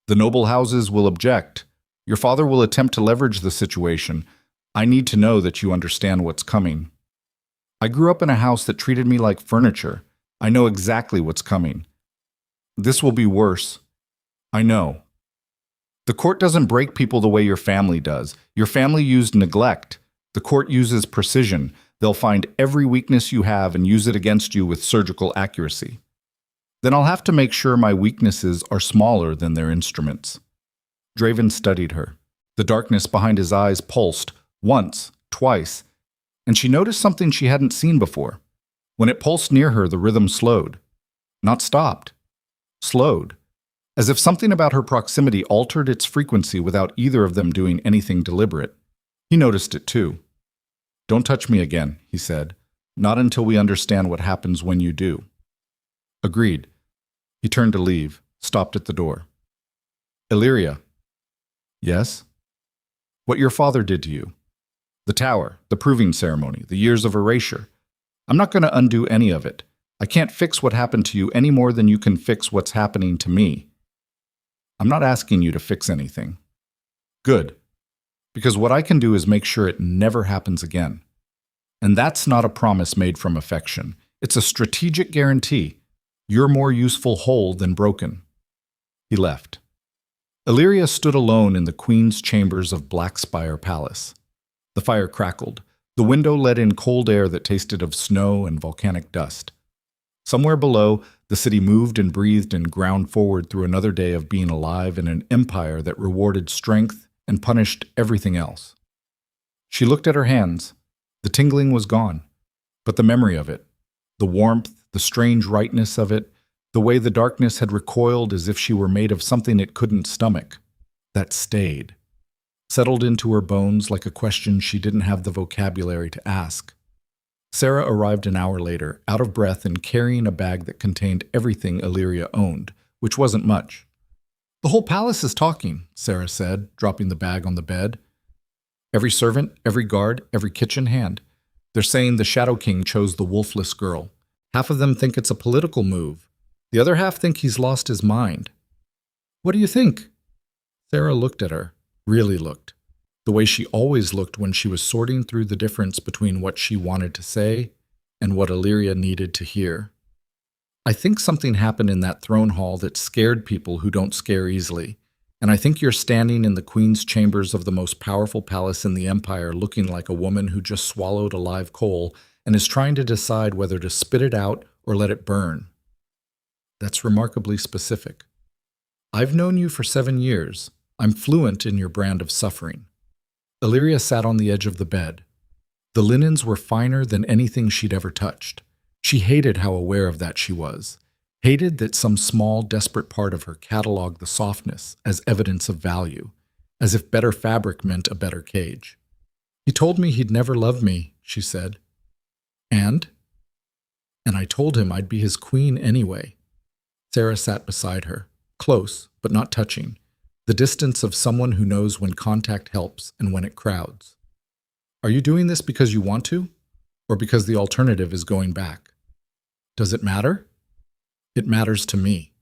A: The noble houses will object. Your father will attempt to leverage the situation. I need to know that you understand what's coming. I grew up in a house that treated me like furniture. I know exactly what's coming. This will be worse. I know. The court doesn't break people the way your family does. Your family used neglect. The court uses precision. They'll find every weakness you have and use it against you with surgical accuracy. Then I'll have to make sure my weaknesses are smaller than their instruments. Draven studied her. The darkness behind his eyes pulsed, once, twice, and she noticed something she hadn't seen before. When it pulsed near her, the rhythm slowed. Not stopped. Slowed. As if something about her proximity altered its frequency without either of them doing anything deliberate. He noticed it too. Don't touch me again, he said. Not until we understand what happens when you do. Agreed. He turned to leave, stopped at the door. Elyria. Yes? What your father did to you. The tower, the proving ceremony, the years of erasure. I'm not going to undo any of it. I can't fix what happened to you any more than you can fix what's happening to me. I'm not asking you to fix anything. Good. Because what I can do is make sure it never happens again. And that's not a promise made from affection. It's a strategic guarantee. You're more useful whole than broken. He left. Elyria stood alone in the Queen's chambers of Blackspire Palace. The fire crackled. The window let in cold air that tasted of snow and volcanic dust. Somewhere below, the city moved and breathed and ground forward through another day of being alive in an empire that rewarded strength and punished everything else. She looked at her hands. The tingling was gone, but the memory of it, the warmth, the strange rightness of it, the way the darkness had recoiled as if she were made of something it couldn't stomach, that stayed, settled into her bones like a question she didn't have the vocabulary to ask. Sarah arrived an hour later, out of breath and carrying a bag that contained everything Elyria owned, which wasn't much. The whole palace is talking, Sarah said, dropping the bag on the bed. Every servant, every guard, every kitchen hand. They're saying the Shadow King chose the wolfless girl. Half of them think it's a political move. The other half think he's lost his mind. What do you think? Sarah looked at her, really looked. The way she always looked when she was sorting through the difference between what she wanted to say and what Elyria needed to hear. I think something happened in that throne hall that scared people who don't scare easily, and I think you're standing in the Queen's chambers of the most powerful palace in the Empire looking like a woman who just swallowed a live coal and is trying to decide whether to spit it out or let it burn. That's remarkably specific. I've known you for 7 years. I'm fluent in your brand of suffering. Elyria sat on the edge of the bed. The linens were finer than anything she'd ever touched. She hated how aware of that she was. Hated that some small, desperate part of her cataloged the softness as evidence of value, as if better fabric meant a better cage. He told me he'd never love me, she said. And I told him I'd be his queen anyway. Sarah sat beside her, close, but not touching. The distance of someone who knows when contact helps and when it crowds. Are you doing this because you want to, or because the alternative is going back? Does it matter? It matters to me.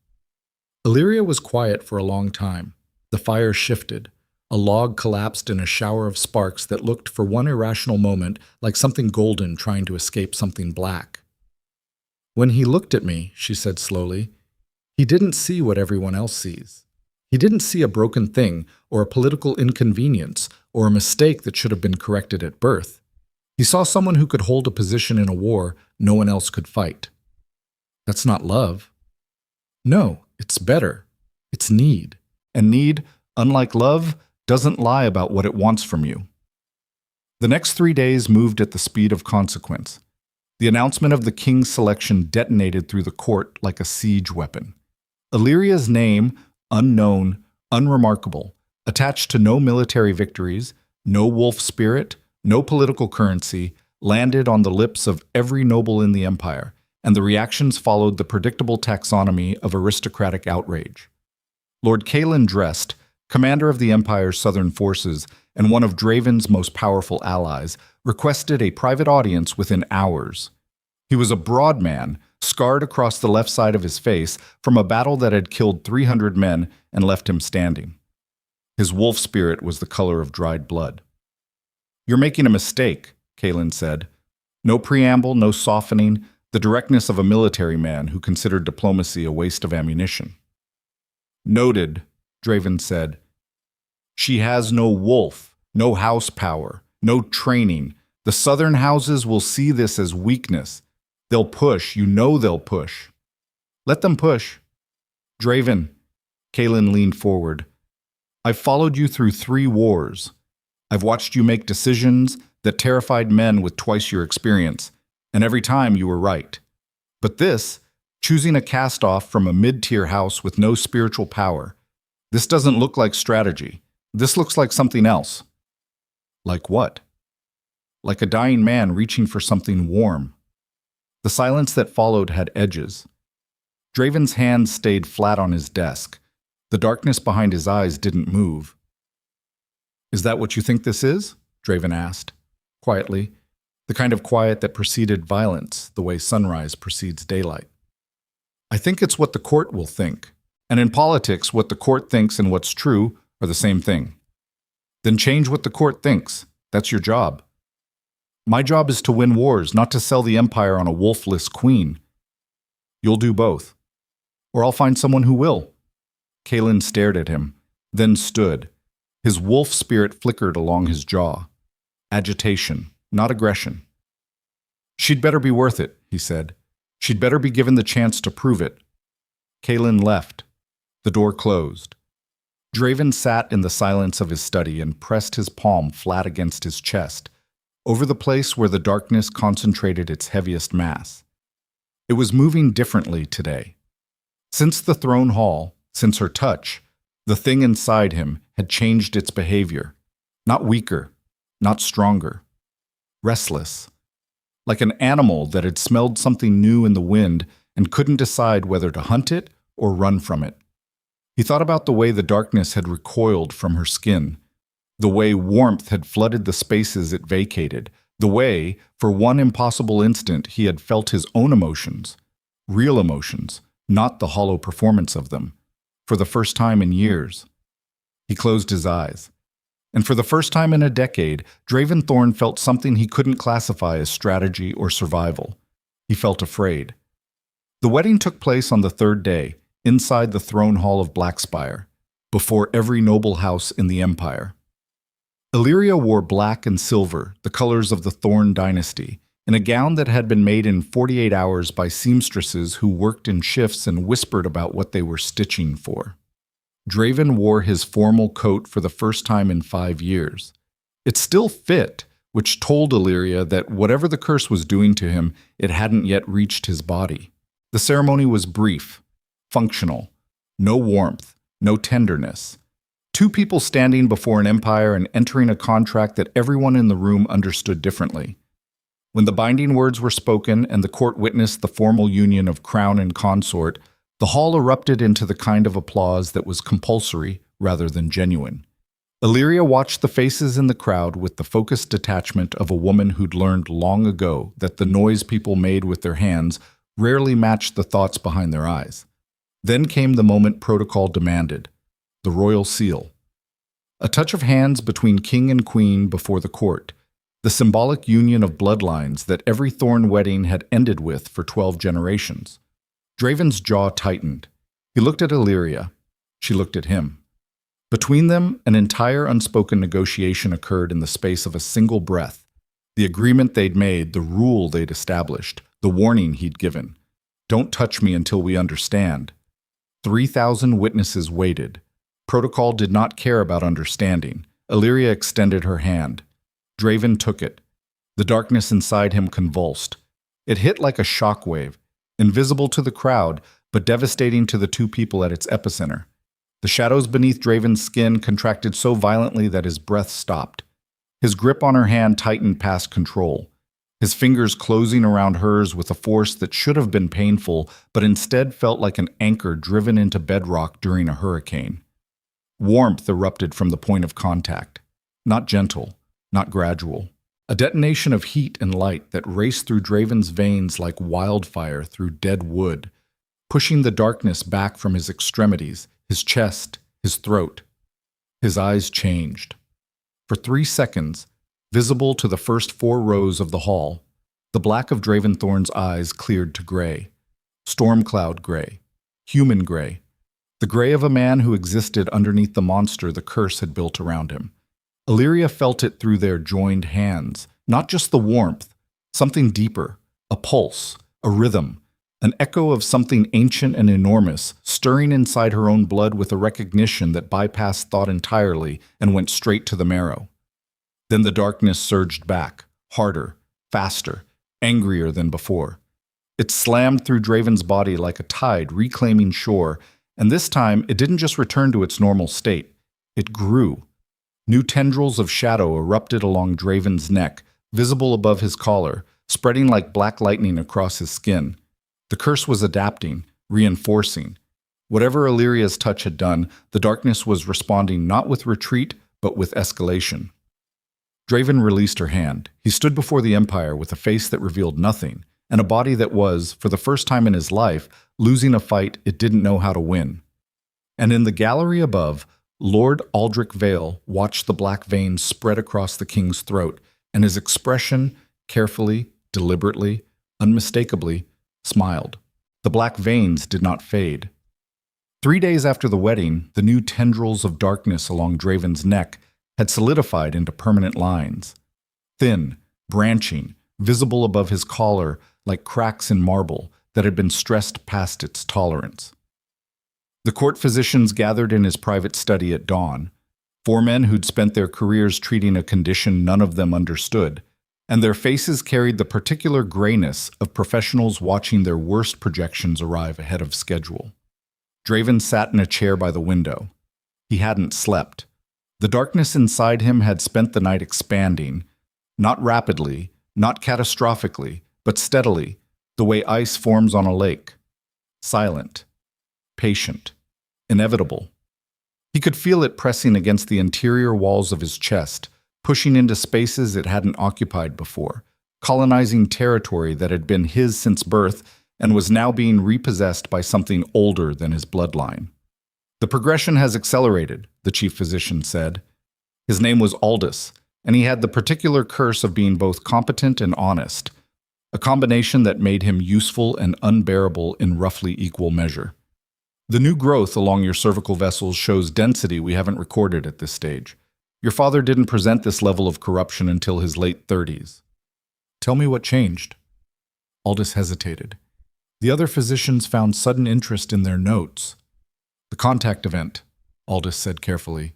A: Elyria was quiet for a long time. The fire shifted. A log collapsed in a shower of sparks that looked for one irrational moment like something golden trying to escape something black. When he looked at me, she said slowly, he didn't see what everyone else sees. He didn't see a broken thing or a political inconvenience or a mistake that should have been corrected at birth. He saw someone who could hold a position in a war no one else could fight. That's not love. No, it's better. It's need. And need, unlike love, doesn't lie about what it wants from you. The next 3 days moved at the speed of consequence. The announcement of the king's selection detonated through the court like a siege weapon. Elyria's name, unknown, unremarkable, attached to no military victories, no wolf spirit, no political currency, landed on the lips of every noble in the empire, and the reactions followed the predictable taxonomy of aristocratic outrage. Lord Kaelin Drest, commander of the Empire's southern forces and one of Draven's most powerful allies, requested a private audience within hours. He was a broad man, scarred across the left side of his face from a battle that had killed 300 men and left him standing. His wolf spirit was the color of dried blood. "You're making a mistake," Kaelin said. No preamble, no softening, the directness of a military man who considered diplomacy a waste of ammunition. "Noted," Draven said. "She has no wolf, no house power, no training. The southern houses will see this as weakness. They'll push, you know they'll push." "Let them push." "Draven," Kaelin leaned forward, "I've followed you through 3 wars. I've watched you make decisions that terrified men with twice your experience, and every time you were right. But this, choosing a cast-off from a mid-tier house with no spiritual power, this doesn't look like strategy. This looks like something else." "Like what?" "Like a dying man reaching for something warm." The silence that followed had edges. Draven's hands stayed flat on his desk. The darkness behind his eyes didn't move. "Is that what you think this is?" Draven asked, quietly, the kind of quiet that preceded violence, the way sunrise precedes daylight. "I think it's what the court will think. And in politics, what the court thinks and what's true are the same thing." "Then change what the court thinks. That's your job." "My job is to win wars, not to sell the empire on a wolfless queen." "You'll do both. Or I'll find someone who will." Kaelin stared at him, then stood. His wolf spirit flickered along his jaw. Agitation, not aggression. "She'd better be worth it," he said. "She'd better be given the chance to prove it." Kaelin left. The door closed. Draven sat in the silence of his study and pressed his palm flat against his chest, over the place where the darkness concentrated its heaviest mass. It was moving differently today. Since the throne hall, since her touch, the thing inside him had changed its behavior. Not weaker, not stronger. Restless. Like an animal that had smelled something new in the wind and couldn't decide whether to hunt it or run from it. He thought about the way the darkness had recoiled from her skin, the way warmth had flooded the spaces it vacated, the way, for one impossible instant, he had felt his own emotions, real emotions, not the hollow performance of them, for the first time in years. He closed his eyes. And for the first time in a decade, Draven Thorn felt something he couldn't classify as strategy or survival. He felt afraid. The wedding took place on the 3rd day, inside the throne hall of Blackspire, before every noble house in the empire. Elyria wore black and silver, the colors of the Thorn dynasty, in a gown that had been made in 48 hours by seamstresses who worked in shifts and whispered about what they were stitching for. Draven wore his formal coat for the first time in 5 years. It still fit, which told Elyria that whatever the curse was doing to him, it hadn't yet reached his body. The ceremony was brief, functional, no warmth, no tenderness. 2 people standing before an empire and entering a contract that everyone in the room understood differently. When the binding words were spoken and the court witnessed the formal union of crown and consort, the hall erupted into the kind of applause that was compulsory rather than genuine. Elyria watched the faces in the crowd with the focused detachment of a woman who'd learned long ago that the noise people made with their hands rarely matched the thoughts behind their eyes. Then came the moment protocol demanded, the royal seal. A touch of hands between king and queen before the court, the symbolic union of bloodlines that every Thorn wedding had ended with for 12 generations. Draven's jaw tightened. He looked at Elyria. She looked at him. Between them, an entire unspoken negotiation occurred in the space of a single breath. The agreement they'd made, the rule they'd established, the warning he'd given. Don't touch me until we understand. 3,000 witnesses waited. Protocol did not care about understanding. Elyria extended her hand. Draven took it. The darkness inside him convulsed. It hit like a shockwave, invisible to the crowd, but devastating to the two people at its epicenter. The shadows beneath Draven's skin contracted so violently that his breath stopped. His grip on her hand tightened past control, his fingers closing around hers with a force that should have been painful, but instead felt like an anchor driven into bedrock during a hurricane. Warmth erupted from the point of contact. Not gentle, not gradual. A detonation of heat and light that raced through Draven's veins like wildfire through dead wood, pushing the darkness back from his extremities, his chest, his throat. His eyes changed. For 3 seconds, visible to the first 4 rows of the hall, the black of Draventhorn's eyes cleared to gray. Storm cloud gray. Human gray. The gray of a man who existed underneath the monster the curse had built around him. Elyria felt it through their joined hands, not just the warmth, something deeper, a pulse, a rhythm, an echo of something ancient and enormous, stirring inside her own blood with a recognition that bypassed thought entirely and went straight to the marrow. Then the darkness surged back, harder, faster, angrier than before. It slammed through Draven's body like a tide reclaiming shore, and this time it didn't just return to its normal state. It grew. New tendrils of shadow erupted along Draven's neck, visible above his collar, spreading like black lightning across his skin. The curse was adapting, reinforcing. Whatever Elyria's touch had done, the darkness was responding not with retreat, but with escalation. Draven released her hand. He stood before the Empire with a face that revealed nothing, and a body that was, for the first time in his life, losing a fight it didn't know how to win. And in the gallery above, Lord Aldrich Vale watched the black veins spread across the king's throat, and his expression, carefully, deliberately, unmistakably, smiled. The black veins did not fade. 3 days after the wedding, the new tendrils of darkness along Draven's neck had solidified into permanent lines. Thin, branching, visible above his collar like cracks in marble that had been stressed past its tolerance. The court physicians gathered in his private study at dawn, 4 men who'd spent their careers treating a condition none of them understood, and their faces carried the particular grayness of professionals watching their worst projections arrive ahead of schedule. Draven sat in a chair by the window. He hadn't slept. The darkness inside him had spent the night expanding, not rapidly, not catastrophically, but steadily, the way ice forms on a lake. Silent, patient, inevitable. He could feel it pressing against the interior walls of his chest, pushing into spaces it hadn't occupied before, colonizing territory that had been his since birth and was now being repossessed by something older than his bloodline. The progression has accelerated, the chief physician said. His name was Aldous, and he had the particular curse of being both competent and honest, a combination that made him useful and unbearable in roughly equal measure. The new growth along your cervical vessels shows density we haven't recorded at this stage. Your father didn't present this level of corruption until his late 30s. Tell me what changed. Aldous hesitated. The other physicians found sudden interest in their notes. The contact event, Aldous said carefully.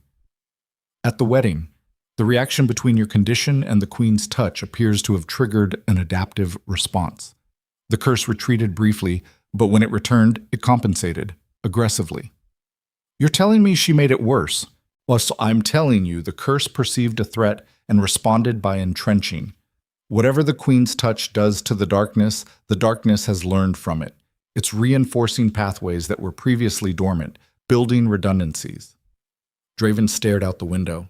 A: At the wedding, the reaction between your condition and the Queen's touch appears to have triggered an adaptive response. The curse retreated briefly, but when it returned, it compensated, aggressively. You're telling me she made it worse? Well, so I'm telling you the curse perceived a threat and responded by entrenching. Whatever the Queen's touch does to the darkness has learned from it. It's reinforcing pathways that were previously dormant, building redundancies. Draven stared out the window.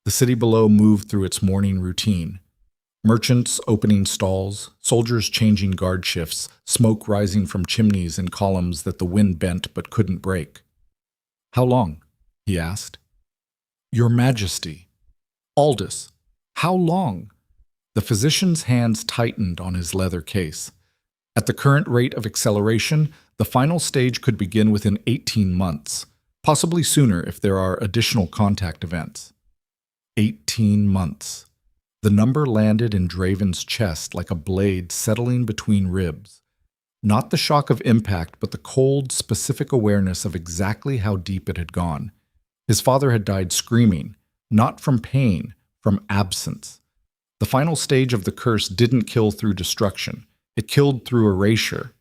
A: The city below moved through its morning routine. Merchants opening stalls, soldiers changing guard shifts, smoke rising from chimneys and columns that the wind bent but couldn't break. How long? He asked. Your Majesty. Aldous. How long? The physician's hands tightened on his leather case. At the current rate of acceleration, the final stage could begin within 18 months, possibly sooner if there are additional contact events. 18 months. The number landed in Draven's chest like a blade settling between ribs. Not the shock of impact, but the cold, specific awareness of exactly how deep it had gone. His father had died screaming, not from pain, from absence. The final stage of the curse didn't kill through destruction. It killed through erasure.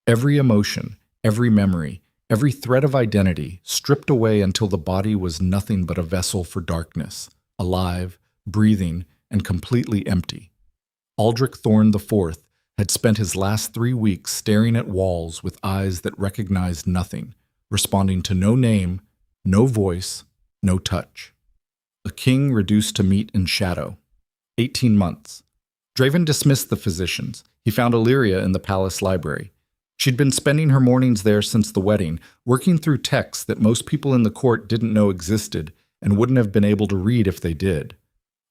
A: Every emotion, every memory, every thread of identity stripped away until the body was nothing but a vessel for darkness, alive, breathing, and completely empty. Aldrich Thorne IV had spent his last 3 weeks staring at walls with eyes that recognized nothing, responding to no name, no voice, no touch. A king reduced to meat and shadow. 18 months. Draven dismissed the physicians. He found Elyria in the palace library. She'd been spending her mornings there since the wedding, working through texts that most people in the court didn't know existed and wouldn't have been able to read if they did.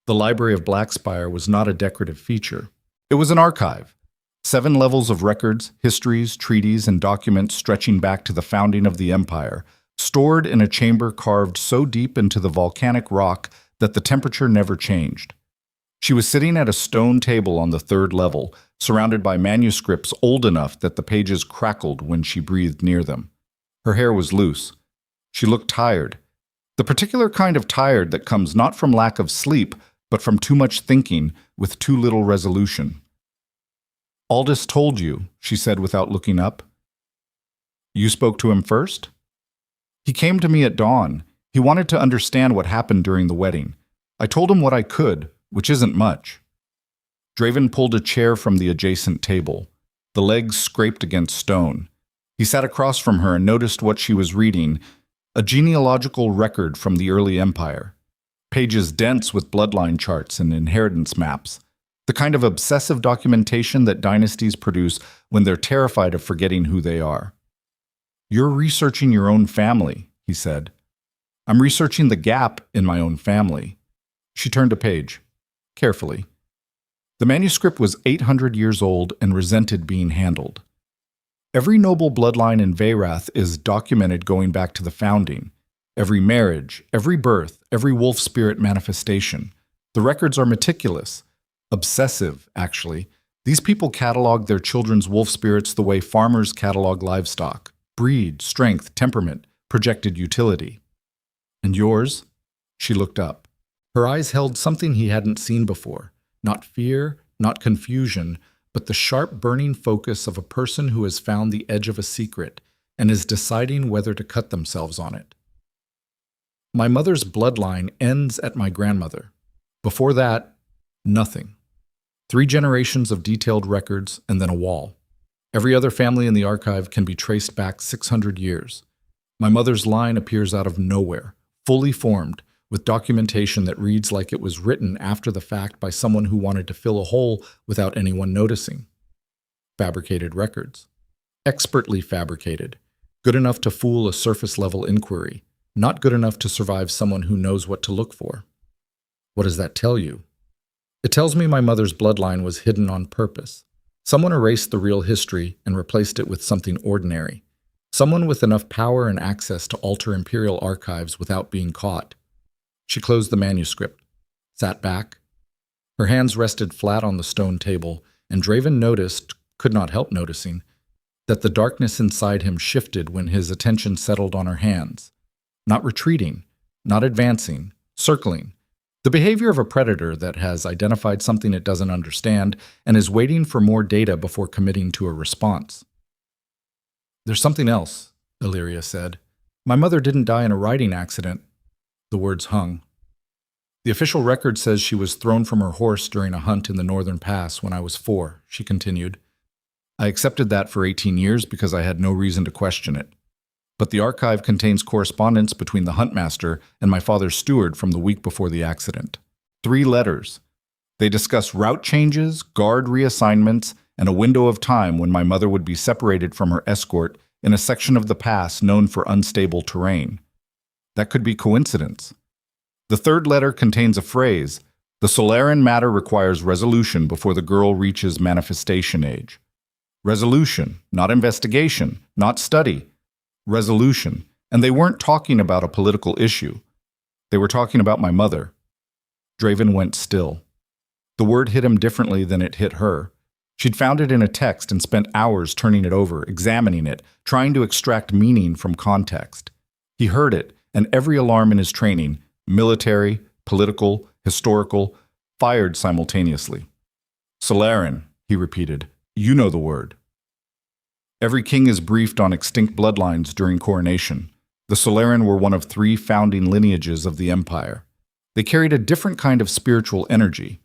A: The Library of Blackspire was not a decorative feature. It was an archive. 7 levels of records, histories, treaties, and documents stretching back to the founding of the Empire, stored in a chamber carved so deep into the volcanic rock that the temperature never changed. She was sitting at a stone table on the 3rd level, surrounded by manuscripts old enough that the pages crackled when she breathed near them. Her hair was loose. She looked tired. The particular kind of tired that comes not from lack of sleep, but from too much thinking with too little resolution. Aldous told you, she said without looking up. You spoke to him first? He came to me at dawn. He wanted to understand what happened during the wedding. I told him what I could, which isn't much. Draven pulled a chair from the adjacent table. The legs scraped against stone. He sat across from her and noticed what she was reading, a genealogical record from the early empire. Pages dense with bloodline charts and inheritance maps. The kind of obsessive documentation that dynasties produce when they're terrified of forgetting who they are. You're researching your own family, he said. I'm researching the gap in my own family. She turned a page. Carefully. The manuscript was 800 years old and resented being handled. Every noble bloodline in Veyrath is documented going back to the founding. Every marriage, every birth, every wolf spirit manifestation. The records are meticulous. Obsessive, actually. These people catalog their children's wolf spirits the way farmers catalog livestock. Breed, strength, temperament, projected utility. And yours? She looked up. Her eyes held something he hadn't seen before. Not fear, not confusion, but the sharp, burning focus of a person who has found the edge of a secret and is deciding whether to cut themselves on it. My mother's bloodline ends at my grandmother. Before that, nothing. 3 generations of detailed records and then a wall. Every other family in the archive can be traced back 600 years. My mother's line appears out of nowhere, fully formed, with documentation that reads like it was written after the fact by someone who wanted to fill a hole without anyone noticing. Fabricated records. Expertly fabricated. Good enough to fool a surface-level inquiry. Not good enough to survive someone who knows what to look for. What does that tell you? It tells me my mother's bloodline was hidden on purpose. Someone erased the real history and replaced it with something ordinary. Someone with enough power and access to alter imperial archives without being caught. She closed the manuscript, sat back. Her hands rested flat on the stone table, and Draven noticed, could not help noticing, that the darkness inside him shifted when his attention settled on her hands. Not retreating, not advancing, circling. The behavior of a predator that has identified something it doesn't understand and is waiting for more data before committing to a response. There's something else, Elyria said. My mother didn't die in a riding accident. The words hung. The official record says she was thrown from her horse during a hunt in the northern pass when I was 4, she continued. I accepted that for 18 years because I had no reason to question it. But the archive contains correspondence between the huntmaster and my father's steward from the week before the accident. 3 letters. They discuss route changes, guard reassignments, and a window of time when my mother would be separated from her escort in a section of the pass known for unstable terrain. That could be coincidence. The third letter contains a phrase, "The Solarian matter requires resolution before the girl reaches manifestation age." Resolution, not investigation, not study. Resolution. And they weren't talking about a political issue. They were talking about my mother. Draven went still. The word hit him differently than it hit her. She'd found it in a text and spent hours turning it over, examining it, trying to extract meaning from context. He heard it, and every alarm in his training, military, political, historical, fired simultaneously. Solarian, he repeated. You know the word. Every king is briefed on extinct bloodlines during coronation. The Solarian were one of 3 founding lineages of the empire. They carried a different kind of spiritual energy,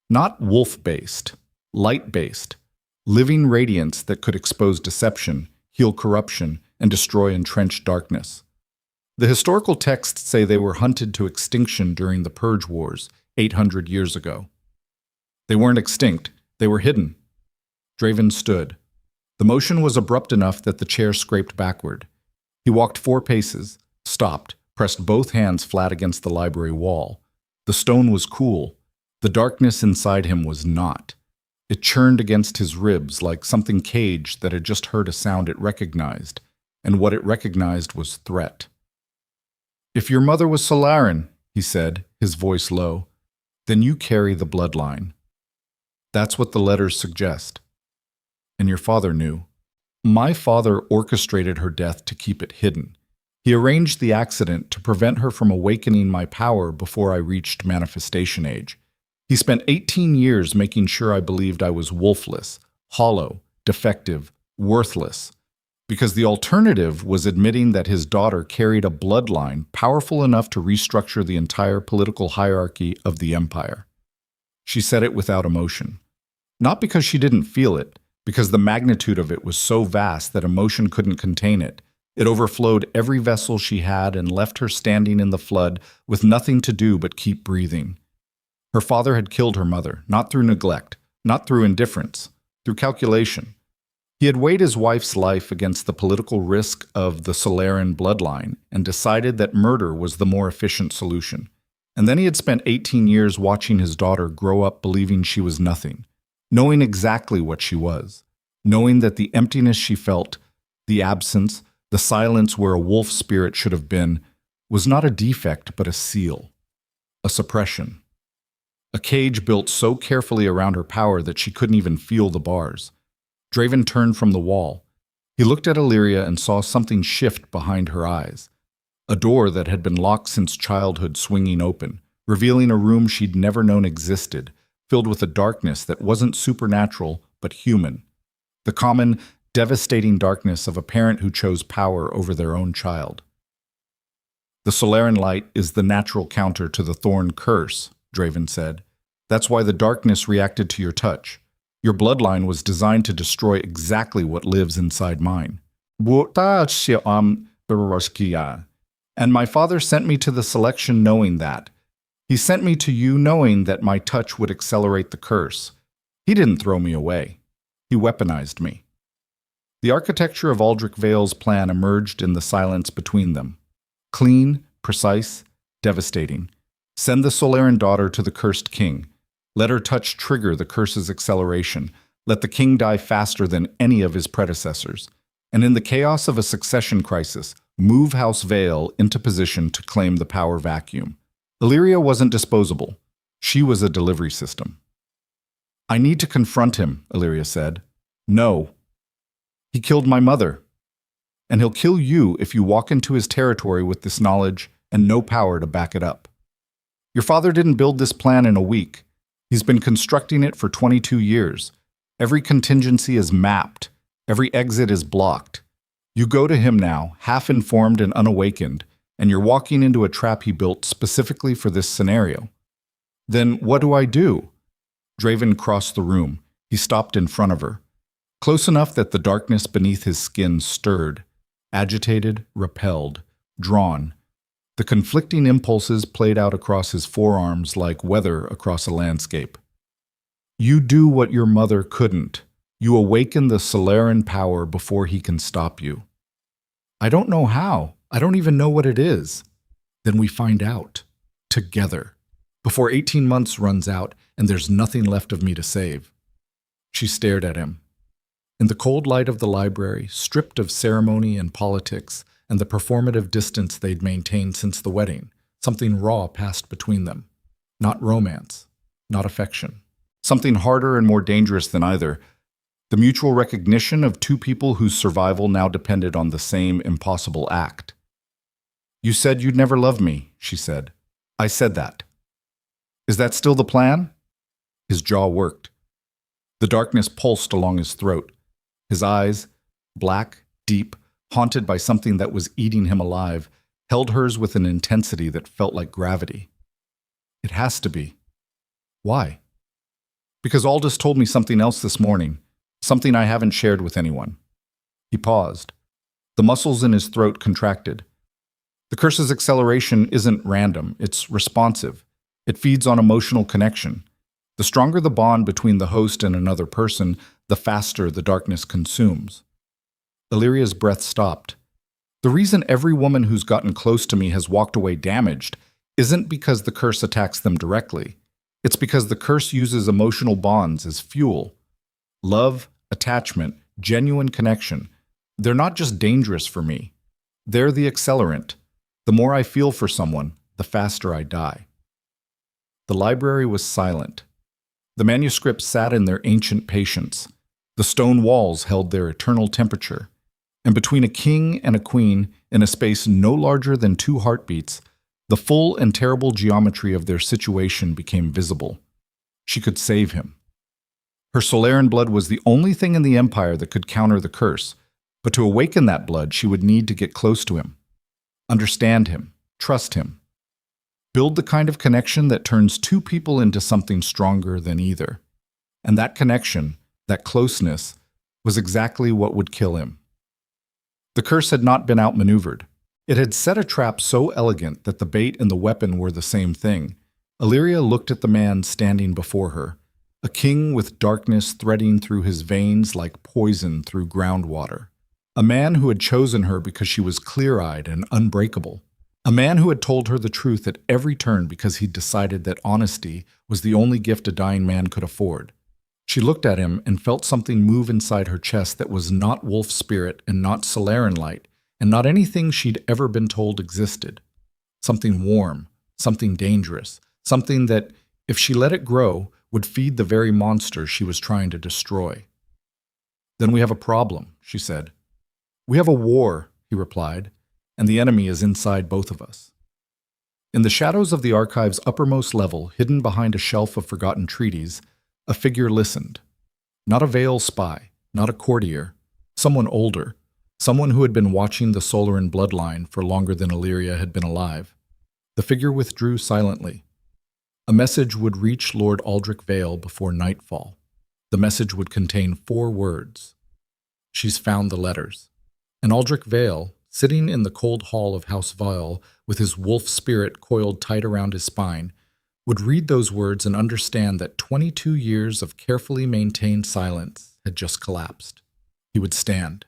A: not wolf-based, light-based, living radiance that could expose deception, heal corruption, and destroy entrenched darkness. The historical texts say they were hunted to extinction during the Purge Wars 800 years ago. They weren't extinct, they were hidden. Draven stood. The motion was abrupt enough that the chair scraped backward. He walked 4 paces, stopped, pressed both hands flat against the library wall. The stone was cool. The darkness inside him was not. It churned against his ribs like something caged that had just heard a sound it recognized, and what it recognized was threat. If your mother was Solarian, he said, his voice low, then you carry the bloodline. That's what the letters suggest. And your father knew. My father orchestrated her death to keep it hidden. He arranged the accident to prevent her from awakening my power before I reached manifestation age. He spent 18 years making sure I believed I was wolfless, hollow, defective, worthless, because the alternative was admitting that his daughter carried a bloodline powerful enough to restructure the entire political hierarchy of the empire. She said it without emotion. Not because she didn't feel it, because the magnitude of it was so vast that emotion couldn't contain it. It overflowed every vessel she had and left her standing in the flood with nothing to do but keep breathing. Her father had killed her mother, not through neglect, not through indifference, through calculation. He had weighed his wife's life against the political risk of the Solarian bloodline and decided that murder was the more efficient solution. And then he had spent 18 years watching his daughter grow up believing she was nothing, knowing exactly what she was, knowing that the emptiness she felt, the absence, the silence where a wolf spirit should have been, was not a defect but a seal, a suppression. A cage built so carefully around her power that she couldn't even feel the bars. Draven turned from the wall. He looked at Elyria and saw something shift behind her eyes. A door that had been locked since childhood swinging open, revealing a room she'd never known existed, filled with a darkness that wasn't supernatural but human. The common, devastating darkness of a parent who chose power over their own child. The Solarian light is the natural counter to the thorn curse, Draven said. That's why the darkness reacted to your touch. Your bloodline was designed to destroy exactly what lives inside mine. And my father sent me to the selection knowing that. He sent me to you knowing that my touch would accelerate the curse. He didn't throw me away. He weaponized me. The architecture of Aldrich Vale's plan emerged in the silence between them. Clean, precise, devastating. Send the Solarian daughter to the cursed king. Let her touch trigger the curse's acceleration. Let the king die faster than any of his predecessors. And in the chaos of a succession crisis, move House Vale into position to claim the power vacuum. Elyria wasn't disposable. She was a delivery system. I need to confront him, Elyria said. No. He killed my mother. And he'll kill you if you walk into his territory with this knowledge and no power to back it up. Your father didn't build this plan in a week. He's been constructing it for 22 years. Every contingency is mapped. Every exit is blocked. You go to him now, half-informed and unawakened, and you're walking into a trap he built specifically for this scenario. Then what do I do? Draven crossed the room. He stopped in front of her. Close enough that the darkness beneath his skin stirred, agitated, repelled, drawn. The conflicting impulses played out across his forearms like weather across a landscape. You do what your mother couldn't. You awaken the Solarian power before he can stop you. I don't know how. I don't even know what it is. Then we find out. together, before 18 months runs out and there's nothing left of me to save." She stared at him. In the cold light of the library, stripped of ceremony and politics and the performative distance they'd maintained since the wedding, something raw passed between them. Not romance, not affection. Something harder and more dangerous than either. The mutual recognition of two people whose survival now depended on the same impossible act. "You said you'd never love me," she said. "I said that. Is that still the plan?" His jaw worked. The darkness pulsed along his throat. His eyes, black, deep, haunted by something that was eating him alive, held hers with an intensity that felt like gravity. "It has to be." "Why?" "Because Aldous told me something else this morning, something I haven't shared with anyone." He paused. The muscles in his throat contracted. The curse's acceleration isn't random, it's responsive. It feeds on emotional connection. The stronger the bond between the host and another person, the faster the darkness consumes. Elyria's breath stopped. "The reason every woman who's gotten close to me has walked away damaged isn't because the curse attacks them directly. It's because the curse uses emotional bonds as fuel. Love, attachment, genuine connection. They're not just dangerous for me. They're the accelerant. The more I feel for someone, the faster I die." The library was silent. The manuscripts sat in their ancient patience. The stone walls held their eternal temperature. And between a king and a queen, in a space no larger than 2 heartbeats, the full and terrible geometry of their situation became visible. She could save him. Her Solarian blood was the only thing in the Empire that could counter the curse, but to awaken that blood, she would need to get close to him. Understand him, trust him. Build the kind of connection that turns two people into something stronger than either. And that connection, that closeness, was exactly what would kill him. The curse had not been outmaneuvered. It had set a trap so elegant that the bait and the weapon were the same thing. Elyria looked at the man standing before her, a king with darkness threading through his veins like poison through groundwater. A man who had chosen her because she was clear-eyed and unbreakable. A man who had told her the truth at every turn because he'd decided that honesty was the only gift a dying man could afford. She looked at him and felt something move inside her chest that was not wolf spirit and not Solarian light, and not anything she'd ever been told existed. Something warm, something dangerous, something that, if she let it grow, would feed the very monster she was trying to destroy. "Then we have a problem," she said. "We have a war," he replied, "and the enemy is inside both of us." In the shadows of the archive's uppermost level, hidden behind a shelf of forgotten treaties, a figure listened. Not a veil spy, not a courtier, someone older, someone who had been watching the Solarian bloodline for longer than Elyria had been alive. The figure withdrew silently. A message would reach Lord Aldrich Vale before nightfall. The message would contain 4 words. "She's found the letters." And Aldrich Vale, sitting in the cold hall of House Vile, with his wolf spirit coiled tight around his spine, would read those words and understand that 22 years of carefully maintained silence had just collapsed. He would stand.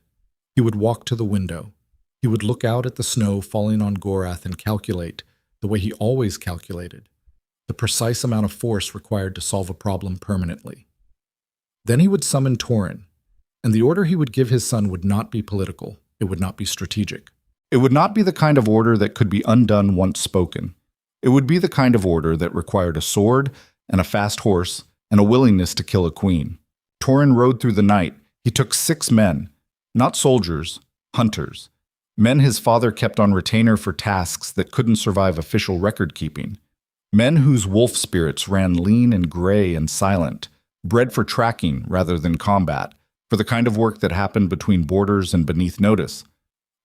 A: He would walk to the window. He would look out at the snow falling on Gorath and calculate, the way he always calculated, the precise amount of force required to solve a problem permanently. Then he would summon Tauren, and the order he would give his son would not be political. It would not be strategic. It would not be the kind of order that could be undone once spoken. It would be the kind of order that required a sword and a fast horse and a willingness to kill a queen. Tauren rode through the night. He took 6 men, not soldiers, hunters. Men his father kept on retainer for tasks that couldn't survive official record-keeping. Men whose wolf spirits ran lean and gray and silent, bred for tracking rather than combat, for the kind of work that happened between borders and beneath notice.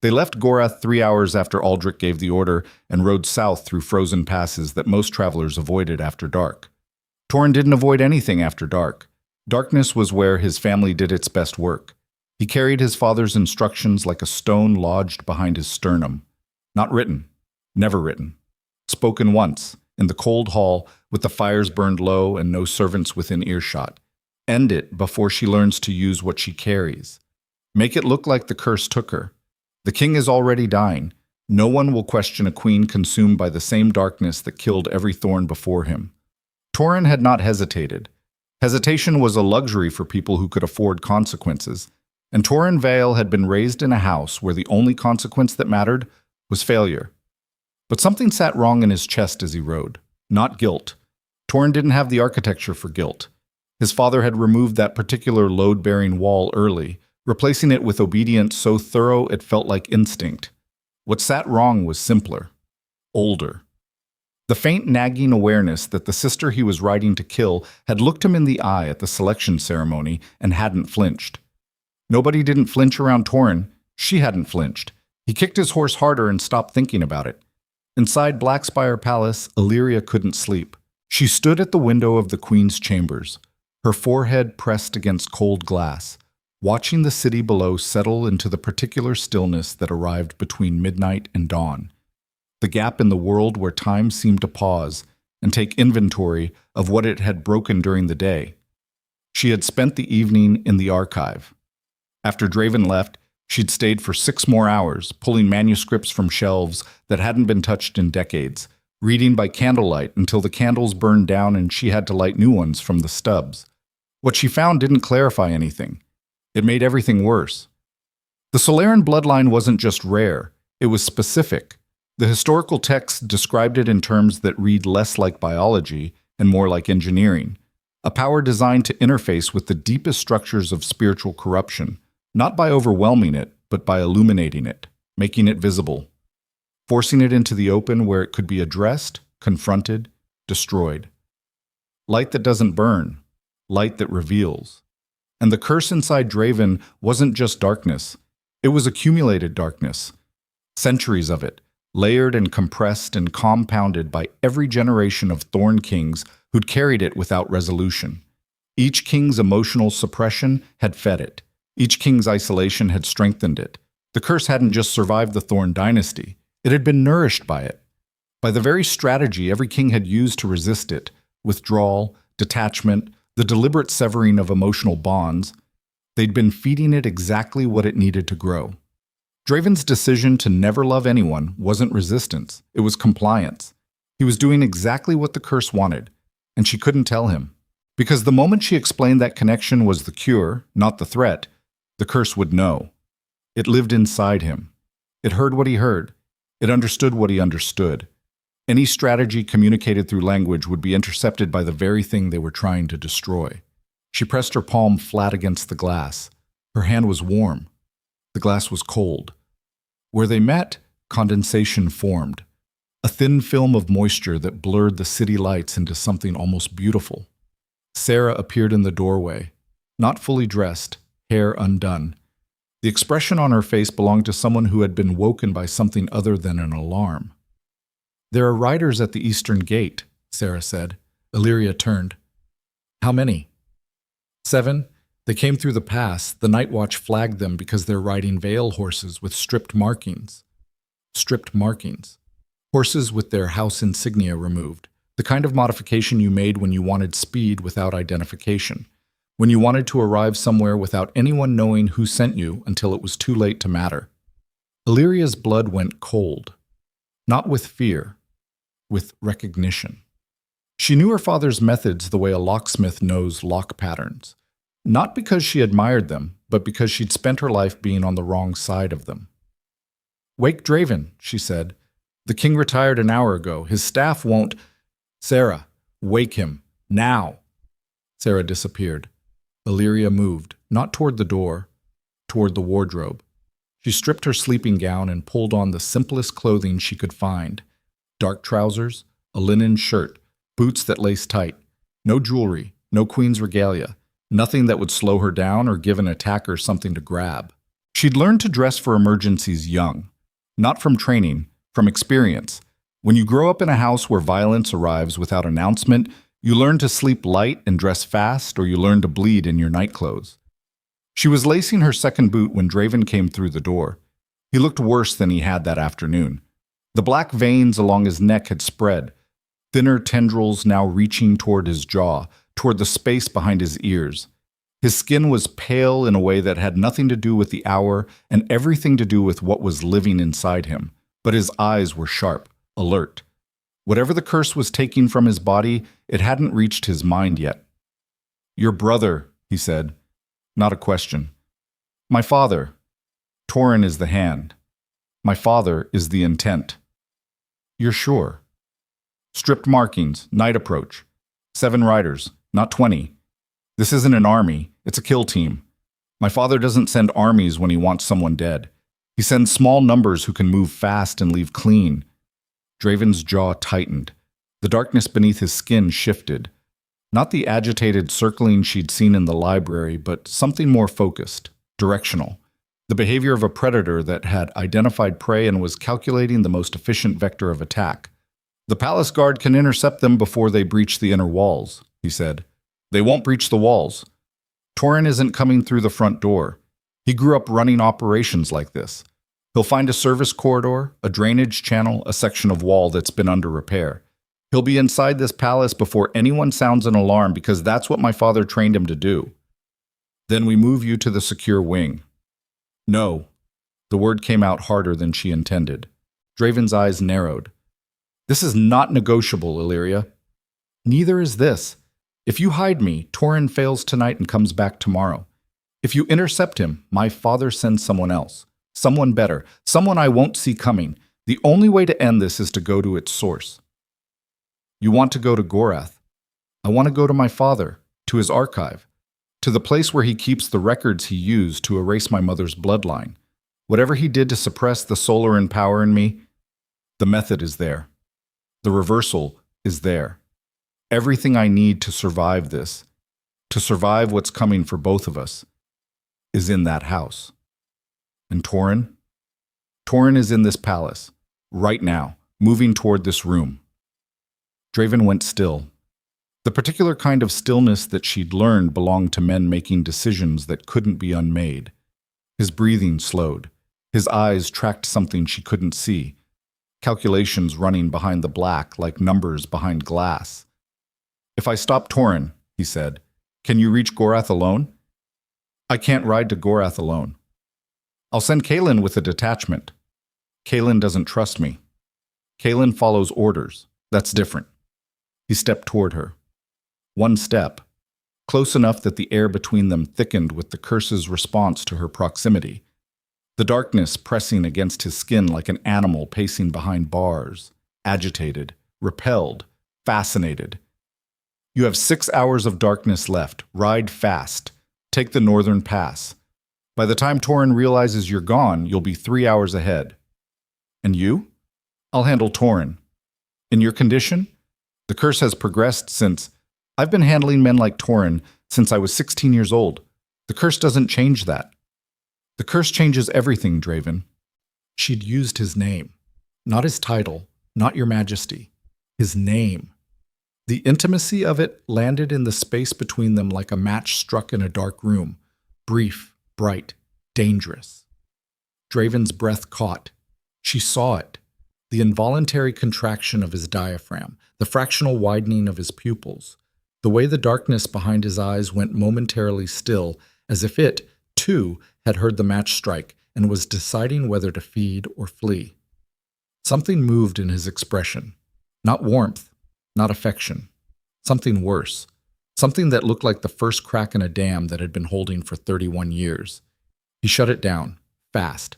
A: They left Gorath 3 hours after Aldrich gave the order and rode south through frozen passes that most travelers avoided after dark. Tauren didn't avoid anything after dark. Darkness was where his family did its best work. He carried his father's instructions like a stone lodged behind his sternum. Not written. Never written. Spoken once, in the cold hall, with the fires burned low and no servants within earshot. End it before she learns to use what she carries. Make it look like the curse took her. The king is already dying. No one will question a queen consumed by the same darkness that killed every thorn before him. Torrin had not hesitated. Hesitation was a luxury for people who could afford consequences, and Torrin Vale had been raised in a house where the only consequence that mattered was failure. But something sat wrong in his chest as he rode. Not guilt. Torrin didn't have the architecture for guilt. His father had removed that particular load-bearing wall early, replacing it with obedience so thorough it felt like instinct. What sat wrong was simpler. Older. The faint nagging awareness that the sister he was riding to kill had looked him in the eye at the selection ceremony and hadn't flinched. Nobody didn't flinch around Torrin. She hadn't flinched. He kicked his horse harder and stopped thinking about it. Inside Blackspire Palace, Elyria couldn't sleep. She stood at the window of the queen's chambers, her forehead pressed against cold glass, watching the city below settle into the particular stillness that arrived between midnight and dawn, the gap in the world where time seemed to pause and take inventory of what it had broken during the day. She had spent the evening in the archive. After Draven left, she'd stayed for 6 more hours, pulling manuscripts from shelves that hadn't been touched in decades, reading by candlelight until the candles burned down and she had to light new ones from the stubs. What she found didn't clarify anything. It made everything worse. The Solarian bloodline wasn't just rare, it was specific. The historical texts described it in terms that read less like biology and more like engineering, a power designed to interface with the deepest structures of spiritual corruption, not by overwhelming it, but by illuminating it, making it visible, forcing it into the open where it could be addressed, confronted, destroyed. Light that doesn't burn, light that reveals. And the curse inside Draven wasn't just darkness. It was accumulated darkness. Centuries of it, layered and compressed and compounded by every generation of Thorn Kings who'd carried it without resolution. Each king's emotional suppression had fed it. Each king's isolation had strengthened it. The curse hadn't just survived the Thorn dynasty. It had been nourished by it. By the very strategy every king had used to resist it, withdrawal, detachment, the deliberate severing of emotional bonds, they'd been feeding it exactly what it needed to grow. Draven's decision to never love anyone wasn't resistance, it was compliance. He was doing exactly what the curse wanted, and she couldn't tell him. Because the moment she explained that connection was the cure, not the threat, the curse would know. It lived inside him. It heard what he heard. It understood what he understood. Any strategy communicated through language would be intercepted by the very thing they were trying to destroy. She pressed her palm flat against the glass. Her hand was warm. The glass was cold. Where they met, condensation formed. A thin film of moisture that blurred the city lights into something almost beautiful. Sarah appeared in the doorway, not fully dressed, hair undone. The expression on her face belonged to someone who had been woken by something other than an alarm. "There are riders at the eastern gate," Sarah said. Elyria turned. "How many?" "7. They came through the pass. The Night Watch flagged them because they're riding Vale horses with stripped markings." Stripped markings. Horses with their house insignia removed. The kind of modification you made when you wanted speed without identification. When you wanted to arrive somewhere without anyone knowing who sent you until it was too late to matter. Illyria's blood went cold. Not with fear. With recognition. She knew her father's methods the way a locksmith knows lock patterns. Not because she admired them, but because she'd spent her life being on the wrong side of them. "Wake Draven," she said. "The king retired an hour ago. His staff won't—" "Sarah, wake him. Now!" Sarah disappeared. Elyria moved, not toward the door, toward the wardrobe. She stripped her sleeping gown and pulled on the simplest clothing she could find. Dark trousers, a linen shirt, boots that laced tight. No jewelry, no queen's regalia. Nothing that would slow her down or give an attacker something to grab. She'd learned to dress for emergencies young. Not from training, from experience. When you grow up in a house where violence arrives without announcement, you learn to sleep light and dress fast, or you learn to bleed in your nightclothes. She was lacing her second boot when Draven came through the door. He looked worse than he had that afternoon. The black veins along his neck had spread, thinner tendrils now reaching toward his jaw, toward the space behind his ears. His skin was pale in a way that had nothing to do with the hour and everything to do with what was living inside him, but his eyes were sharp, alert. Whatever the curse was taking from his body, it hadn't reached his mind yet. "Your brother," he said. Not a question. "My father. Torin is the hand. My father is the intent." "You're sure?" "Stripped markings, night approach. 7 riders, not 20. This isn't an army, it's a kill team. My father doesn't send armies when he wants someone dead. He sends small numbers who can move fast and leave clean." Draven's jaw tightened. The darkness beneath his skin shifted. Not the agitated circling she'd seen in the library, but something more focused, directional. The behavior of a predator that had identified prey and was calculating the most efficient vector of attack. "The palace guard can intercept them before they breach the inner walls," he said. "They won't breach the walls. Torin isn't coming through the front door. He grew up running operations like this. He'll find a service corridor, a drainage channel, a section of wall that's been under repair. He'll be inside this palace before anyone sounds an alarm because that's what my father trained him to do. Then we move you to the secure wing." "No." The word came out harder than she intended. Draven's eyes narrowed. "This is not negotiable, Elyria." "Neither is this. If you hide me, Torin fails tonight and comes back tomorrow. If you intercept him, my father sends someone else. Someone better. Someone I won't see coming. The only way to end this is to go to its source." "You want to go to Gorath. I want to go to my father, to his archive, to the place where he keeps the records he used to erase my mother's bloodline. Whatever he did to suppress the Solaran power in me, the method is there. The reversal is there. Everything I need to survive this, to survive what's coming for both of us, is in that house. And Torin? Torin is in this palace, right now, moving toward this room." Draven went still. The particular kind of stillness that she'd learned belonged to men making decisions that couldn't be unmade. His breathing slowed. His eyes tracked something she couldn't see. Calculations running behind the black like numbers behind glass. "If I stop Torin," he said, "can you reach Gorath alone?" "I can't ride to Gorath alone. I'll send Kaelin with a detachment." "Kaelin doesn't trust me." "Kaelin follows orders. That's different." He stepped toward her. One step, close enough that the air between them thickened with the curse's response to her proximity. The darkness pressing against his skin like an animal pacing behind bars, agitated, repelled, fascinated. "You have 6 hours of darkness left. Ride fast. Take the northern pass. By the time Torin realizes you're gone, you'll be 3 hours ahead." "And you?" "I'll handle Torin. In your condition? The curse has progressed since... I've been handling men like Torin since I was 16 years old. The curse doesn't change that." "The curse changes everything, Draven." She'd used his name. Not his title, not your majesty. His name. The intimacy of it landed in the space between them like a match struck in a dark room. Brief, bright, dangerous. Draven's breath caught. She saw it. The involuntary contraction of his diaphragm, the fractional widening of his pupils, the way the darkness behind his eyes went momentarily still, as if it, too, had heard the match strike and was deciding whether to feed or flee. Something moved in his expression. Not warmth, not affection. Something worse. Something that looked like the first crack in a dam that had been holding for 31 years. He shut it down, fast,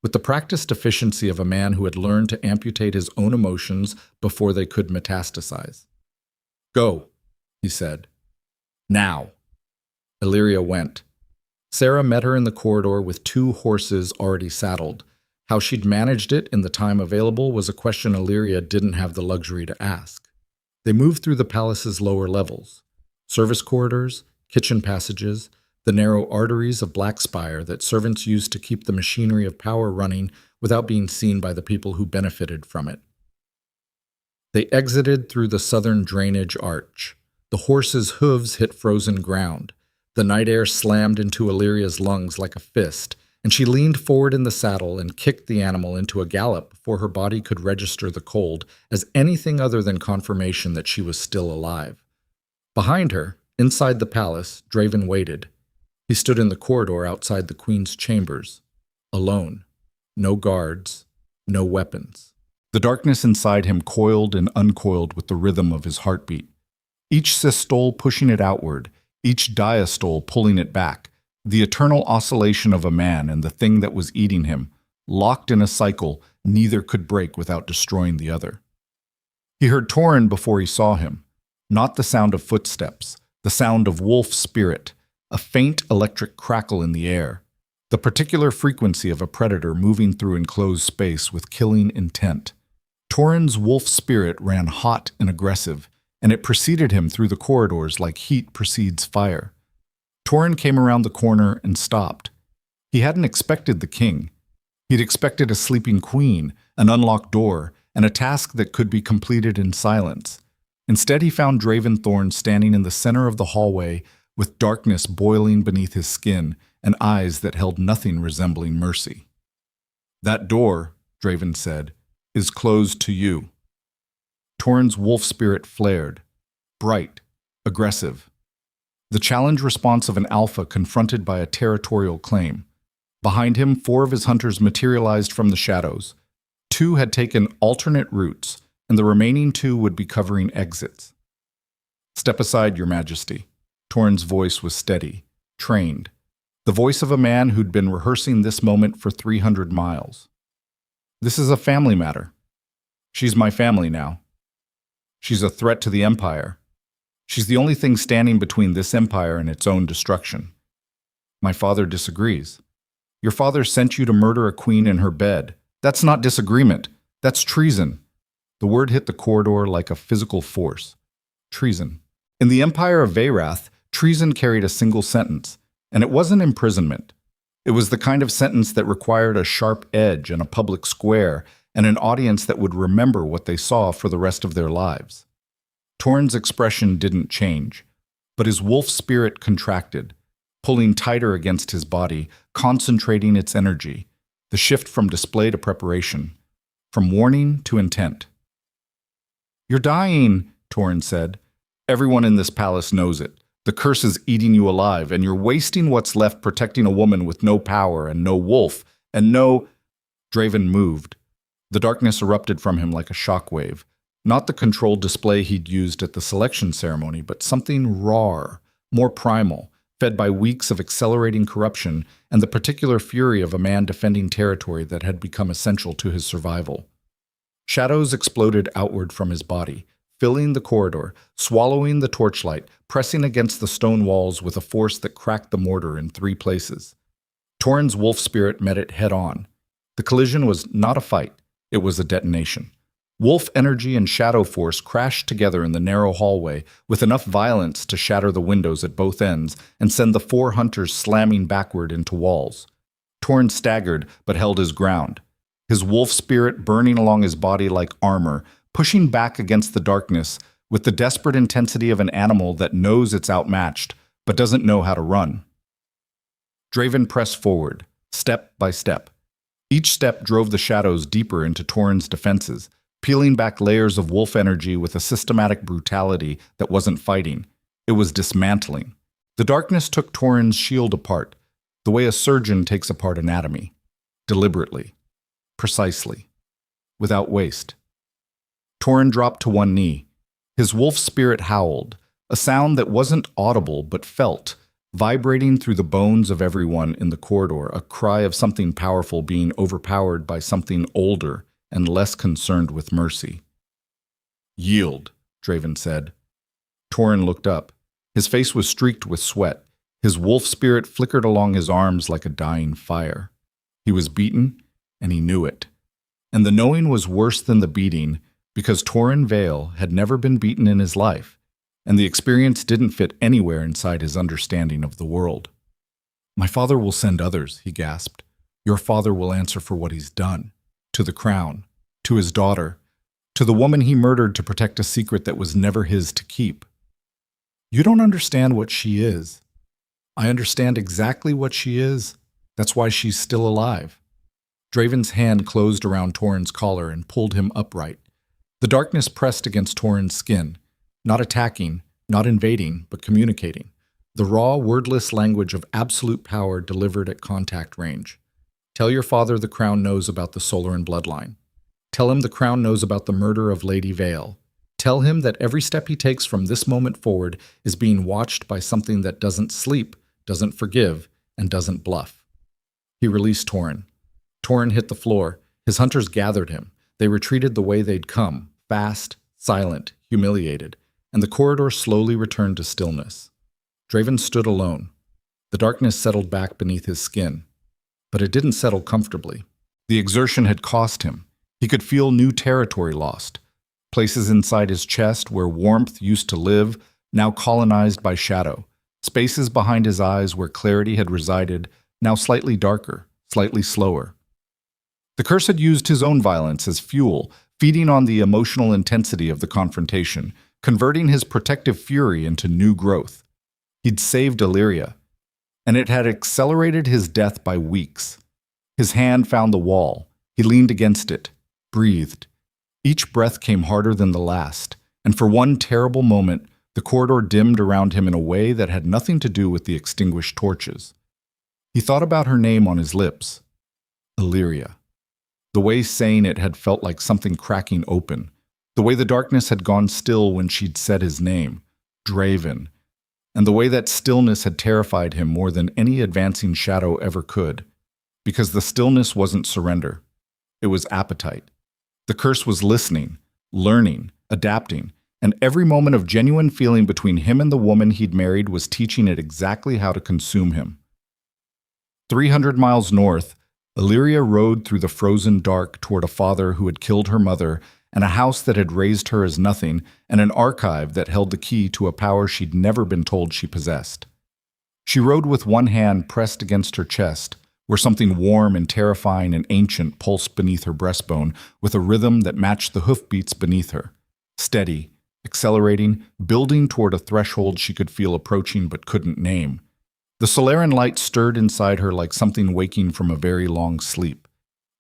A: with the practiced efficiency of a man who had learned to amputate his own emotions before they could metastasize. "Go," he said. "Now." Elyria went. Sarah met her in the corridor with 2 horses already saddled. How she'd managed it in the time available was a question Elyria didn't have the luxury to ask. They moved through the palace's lower levels. Service corridors, kitchen passages, the narrow arteries of Blackspire that servants used to keep the machinery of power running without being seen by the people who benefited from it. They exited through the southern drainage arch. The horses' hooves hit frozen ground. The night air slammed into Illyria's lungs like a fist, and she leaned forward in the saddle and kicked the animal into a gallop before her body could register the cold as anything other than confirmation that she was still alive. Behind her, inside the palace, Draven waited. He stood in the corridor outside the queen's chambers, alone. No guards, no weapons. The darkness inside him coiled and uncoiled with the rhythm of his heartbeat. Each systole pushing it outward, each diastole pulling it back, the eternal oscillation of a man and the thing that was eating him, locked in a cycle neither could break without destroying the other. He heard Torin before he saw him, not the sound of footsteps, the sound of wolf spirit, a faint electric crackle in the air, the particular frequency of a predator moving through enclosed space with killing intent. Torin's wolf spirit ran hot and aggressive, and it preceded him through the corridors like heat precedes fire. Torin came around the corner and stopped. He hadn't expected the king. He'd expected a sleeping queen, an unlocked door, and a task that could be completed in silence. Instead, he found Draven Thorn standing in the center of the hallway with darkness boiling beneath his skin and eyes that held nothing resembling mercy. "That door," Draven said, "is closed to you." Torin's wolf spirit flared, bright, aggressive. The challenge response of an alpha confronted by a territorial claim. Behind him, 4 of his hunters materialized from the shadows. 2 had taken alternate routes, and the remaining 2 would be covering exits. "Step aside, Your Majesty." Torin's voice was steady, trained, the voice of a man who'd been rehearsing this moment for 300 miles. "This is a family matter. She's my family now. She's a threat to the Empire. She's the only thing standing between this Empire and its own destruction. My father disagrees. Your father sent you to murder a queen in her bed. That's not disagreement. That's treason." The word hit the corridor like a physical force. Treason. In the Empire of Veyrath, treason carried a single sentence, and it wasn't imprisonment. It was the kind of sentence that required a sharp edge and a public square and an audience that would remember what they saw for the rest of their lives. Torin's expression didn't change, but his wolf spirit contracted, pulling tighter against his body, concentrating its energy, the shift from display to preparation, from warning to intent. "You're dying," Torin said. "Everyone in this palace knows it. The curse is eating you alive, and you're wasting what's left protecting a woman with no power and no wolf and no—" Draven moved. The darkness erupted from him like a shockwave, not the controlled display he'd used at the selection ceremony, but something rawer, more primal, fed by weeks of accelerating corruption and the particular fury of a man defending territory that had become essential to his survival. Shadows exploded outward from his body, filling the corridor, swallowing the torchlight, pressing against the stone walls with a force that cracked the mortar in 3 places. Torin's wolf spirit met it head-on. The collision was not a fight, it was a detonation. Wolf energy and shadow force crashed together in the narrow hallway with enough violence to shatter the windows at both ends and send the 4 hunters slamming backward into walls. Torin staggered but held his ground, his wolf spirit burning along his body like armor, pushing back against the darkness with the desperate intensity of an animal that knows it's outmatched but doesn't know how to run. Draven pressed forward, step by step. Each step drove the shadows deeper into Torin's defenses, peeling back layers of wolf energy with a systematic brutality that wasn't fighting. It was dismantling. The darkness took Torin's shield apart, the way a surgeon takes apart anatomy. Deliberately. Precisely. Without waste. Torin dropped to one knee. His wolf spirit howled, a sound that wasn't audible but felt, vibrating through the bones of everyone in the corridor, a cry of something powerful being overpowered by something older and less concerned with mercy. "Yield," Draven said. Torin looked up. His face was streaked with sweat. His wolf spirit flickered along his arms like a dying fire. He was beaten, and he knew it. And the knowing was worse than the beating, because Torin Vale had never been beaten in his life, and the experience didn't fit anywhere inside his understanding of the world. "My father will send others," he gasped. "Your father will answer for what he's done. To the crown, to his daughter, to the woman he murdered to protect a secret that was never his to keep." "You don't understand what she is." "I understand exactly what she is. That's why she's still alive." Draven's hand closed around Torin's collar and pulled him upright. The darkness pressed against Torin's skin, not attacking, not invading, but communicating. The raw, wordless language of absolute power delivered at contact range. "Tell your father the crown knows about the Solaran bloodline. Tell him the crown knows about the murder of Lady Vale. Tell him that every step he takes from this moment forward is being watched by something that doesn't sleep, doesn't forgive, and doesn't bluff. He released Torin. Torin hit the floor. His hunters gathered him. They retreated the way they'd come, fast, silent, humiliated, and the corridor slowly returned to stillness. Draven stood alone. The darkness settled back beneath his skin. But it didn't settle comfortably. The exertion had cost him. He could feel new territory lost. Places inside his chest where warmth used to live, now colonized by shadow. Spaces behind his eyes where clarity had resided, now slightly darker, slightly slower. The curse had used his own violence as fuel, feeding on the emotional intensity of the confrontation, converting his protective fury into new growth. He'd saved Elyria, and it had accelerated his death by weeks. His hand found the wall. He leaned against it, breathed. Each breath came harder than the last, and for one terrible moment, the corridor dimmed around him in a way that had nothing to do with the extinguished torches. He thought about her name on his lips, Elyria. The way saying it had felt like something cracking open. The way the darkness had gone still when she'd said his name, Draven. And the way that stillness had terrified him more than any advancing shadow ever could. Because the stillness wasn't surrender. It was appetite. The curse was listening, learning, adapting, and every moment of genuine feeling between him and the woman he'd married was teaching it exactly how to consume him. 300 miles north, Elyria rode through the frozen dark toward a father who had killed her mother, and a house that had raised her as nothing, and an archive that held the key to a power she'd never been told she possessed. She rode with one hand pressed against her chest, where something warm and terrifying and ancient pulsed beneath her breastbone with a rhythm that matched the hoofbeats beneath her. Steady, accelerating, building toward a threshold she could feel approaching but couldn't name. The Solarian light stirred inside her like something waking from a very long sleep.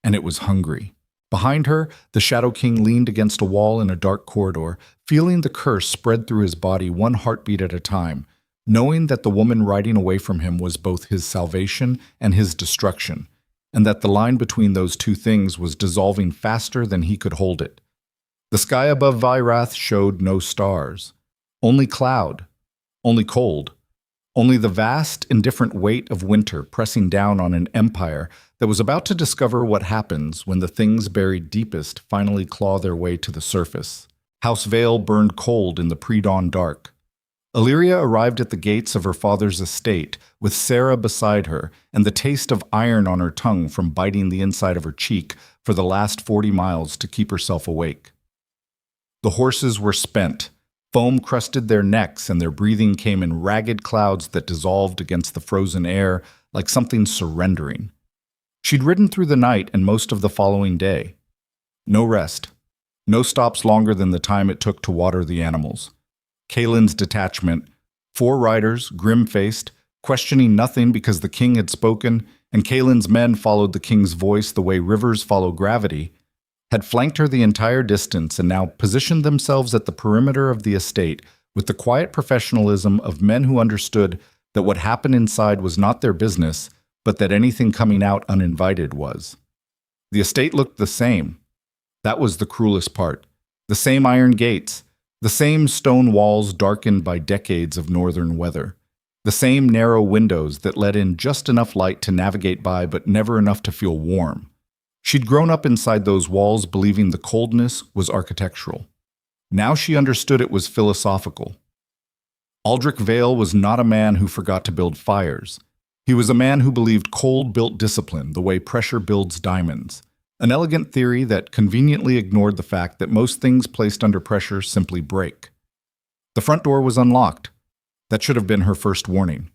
A: And it was hungry. Behind her, the Shadow King leaned against a wall in a dark corridor, feeling the curse spread through his body one heartbeat at a time, knowing that the woman riding away from him was both his salvation and his destruction, and that the line between those two things was dissolving faster than he could hold it. The sky above Vyrath showed no stars, only cloud, only cold, only the vast, indifferent weight of winter pressing down on an empire that was about to discover what happens when the things buried deepest finally claw their way to the surface. House Vale burned cold in the pre-dawn dark. Elyria arrived at the gates of her father's estate, with Sarah beside her, and the taste of iron on her tongue from biting the inside of her cheek for the last 40 miles to keep herself awake. The horses were spent. Foam crusted their necks, and their breathing came in ragged clouds that dissolved against the frozen air like something surrendering. She'd ridden through the night and most of the following day. No rest. No stops longer than the time it took to water the animals. Kaelin's detachment, 4 riders, grim-faced, questioning nothing because the king had spoken, and Kaelin's men followed the king's voice the way rivers follow gravity, had flanked her the entire distance and now positioned themselves at the perimeter of the estate with the quiet professionalism of men who understood that what happened inside was not their business, but that anything coming out uninvited was. The estate looked the same. That was the cruelest part. The same iron gates, the same stone walls darkened by decades of northern weather, the same narrow windows that let in just enough light to navigate by but never enough to feel warm. She'd grown up inside those walls believing the coldness was architectural. Now she understood it was philosophical. Aldrich Vale was not a man who forgot to build fires. He was a man who believed cold built discipline the way pressure builds diamonds. An elegant theory that conveniently ignored the fact that most things placed under pressure simply break. The front door was unlocked. That should have been her first warning.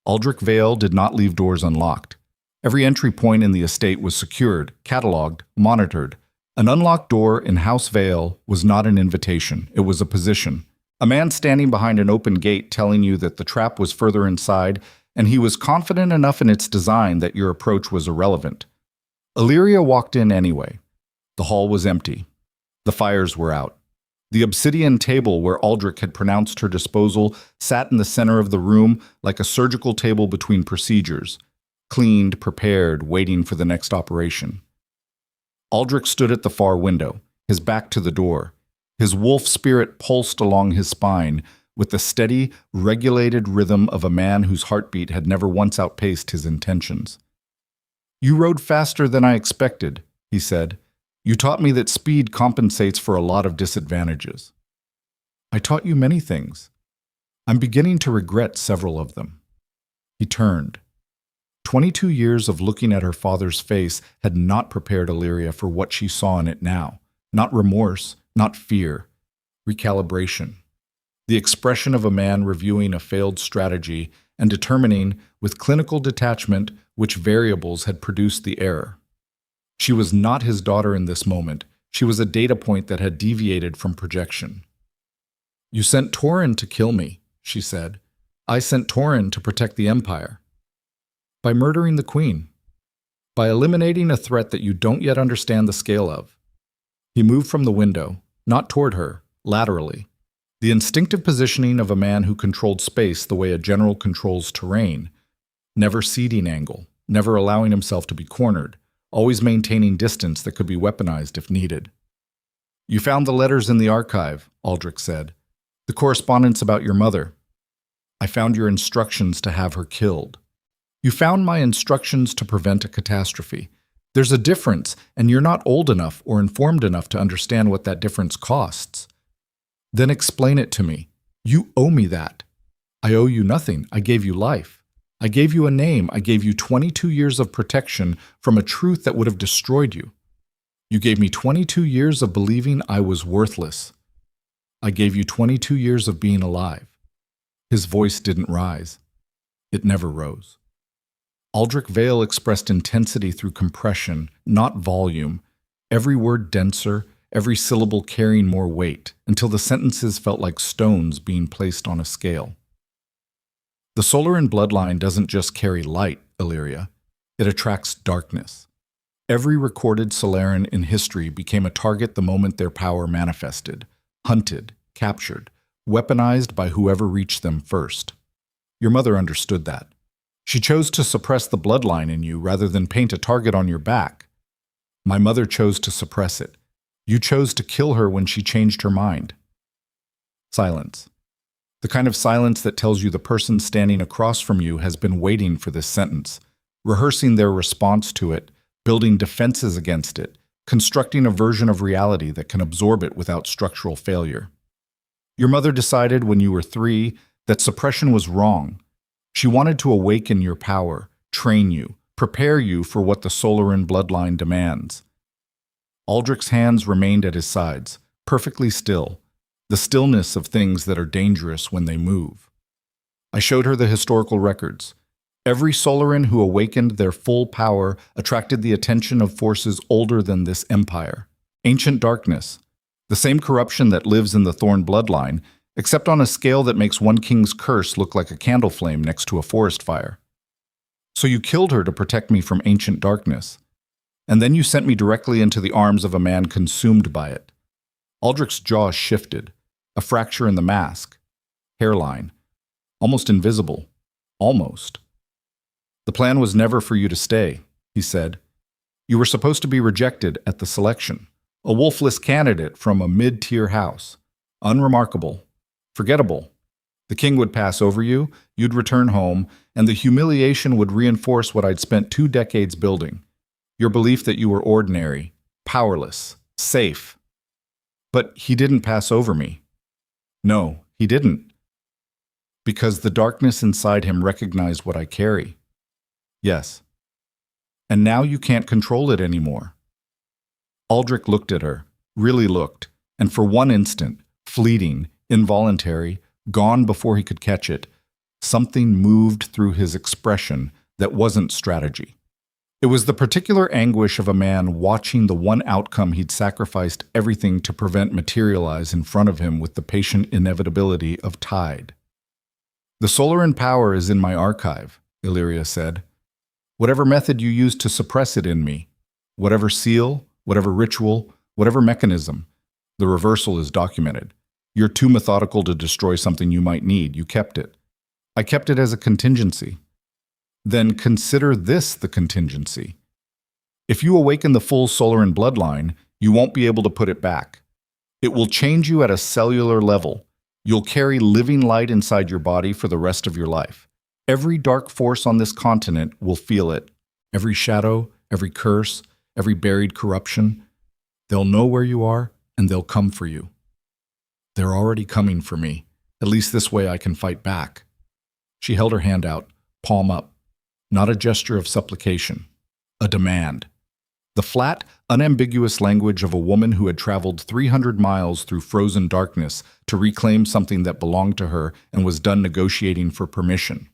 A: Aldrich Vale did not leave doors unlocked. Every entry point in the estate was secured, catalogued, monitored. An unlocked door in House Vale was not an invitation, it was a position. A man standing behind an open gate telling you that the trap was further inside, and he was confident enough in its design that your approach was irrelevant. Elyria walked in anyway. The hall was empty. The fires were out. The obsidian table where Aldrich had pronounced her disposal sat in the center of the room like a surgical table between procedures, cleaned, prepared, waiting for the next operation. Aldrich stood at the far window, his back to the door. His wolf spirit pulsed along his spine with the steady, regulated rhythm of a man whose heartbeat had never once outpaced his intentions. "You rode faster than I expected," he said. "You taught me that speed compensates for a lot of disadvantages." "I taught you many things. I'm beginning to regret several of them." He turned. 22 years of looking at her father's face had not prepared Elyria for what she saw in it now. Not remorse, not fear. Recalibration. The expression of a man reviewing a failed strategy and determining, with clinical detachment, which variables had produced the error. She was not his daughter in this moment. She was a data point that had deviated from projection. "You sent Torin to kill me," she said. "I sent Torin to protect the Empire. By murdering the Queen. By eliminating a threat that you don't yet understand the scale of." He moved from the window, not toward her, laterally. The instinctive positioning of a man who controlled space the way a general controls terrain. Never ceding angle, never allowing himself to be cornered, always maintaining distance that could be weaponized if needed. "You found the letters in the archive," Aldrich said. "The correspondence about your mother. I found your instructions to have her killed. You found my instructions to prevent a catastrophe. There's a difference, and you're not old enough or informed enough to understand what that difference costs. Then explain it to me. You owe me that. I owe you nothing. I gave you life. I gave you a name. I gave you 22 years of protection from a truth that would have destroyed you. You gave me 22 years of believing I was worthless. I gave you 22 years of being alive." His voice didn't rise. It never rose. Aldrich Vale expressed intensity through compression, not volume, every word denser, every syllable carrying more weight, until the sentences felt like stones being placed on a scale. "The Solaran bloodline doesn't just carry light, Elyria. It attracts darkness. Every recorded Solaran in history became a target the moment their power manifested, hunted, captured, weaponized by whoever reached them first. Your mother understood that. She chose to suppress the bloodline in you rather than paint a target on your back. My mother chose to suppress it. You chose to kill her when she changed her mind." Silence. The kind of silence that tells you the person standing across from you has been waiting for this sentence, rehearsing their response to it, building defenses against it, constructing a version of reality that can absorb it without structural failure. Your mother decided when you were 3 that suppression was wrong. She wanted to awaken your power, train you, prepare you for what the Solaran bloodline demands. Aldrich's hands remained at his sides, perfectly still, the stillness of things that are dangerous when they move. I showed her the historical records. Every Solaran who awakened their full power attracted the attention of forces older than this empire. Ancient darkness, the same corruption that lives in the Thorn bloodline, except on a scale that makes one king's curse look like a candle flame next to a forest fire. So you killed her to protect me from ancient darkness. And then you sent me directly into the arms of a man consumed by it. Aldrich's jaw shifted, a fracture in the mask. Hairline. Almost invisible. Almost. "The plan was never for you to stay," he said. "You were supposed to be rejected at the selection. A wolfless candidate from a mid-tier house. Unremarkable. Forgettable. The king would pass over you, you'd return home, and the humiliation would reinforce what I'd spent 2 decades building. Your belief that you were ordinary, powerless, safe. But he didn't pass over me. No, he didn't. Because the darkness inside him recognized what I carry. Yes. And now you can't control it anymore." Aldrich looked at her, really looked, and for one instant, fleeting, involuntary, gone before he could catch it, something moved through his expression that wasn't strategy. It was the particular anguish of a man watching the one outcome he'd sacrificed everything to prevent materialize in front of him with the patient inevitability of tide. "The Solaran power is in my archive," Elyria said. "Whatever method you used to suppress it in me, whatever seal, whatever ritual, whatever mechanism, the reversal is documented. You're too methodical to destroy something you might need. You kept it. I kept it as a contingency. Then consider this the contingency. If you awaken the full Solaran bloodline, you won't be able to put it back. It will change you at a cellular level. You'll carry living light inside your body for the rest of your life. Every dark force on this continent will feel it. Every shadow, every curse, every buried corruption. They'll know where you are, and they'll come for you. They're already coming for me. At least this way I can fight back. She held her hand out, palm up. Not a gesture of supplication. A demand. The flat, unambiguous language of a woman who had traveled 300 miles through frozen darkness to reclaim something that belonged to her and was done negotiating for permission.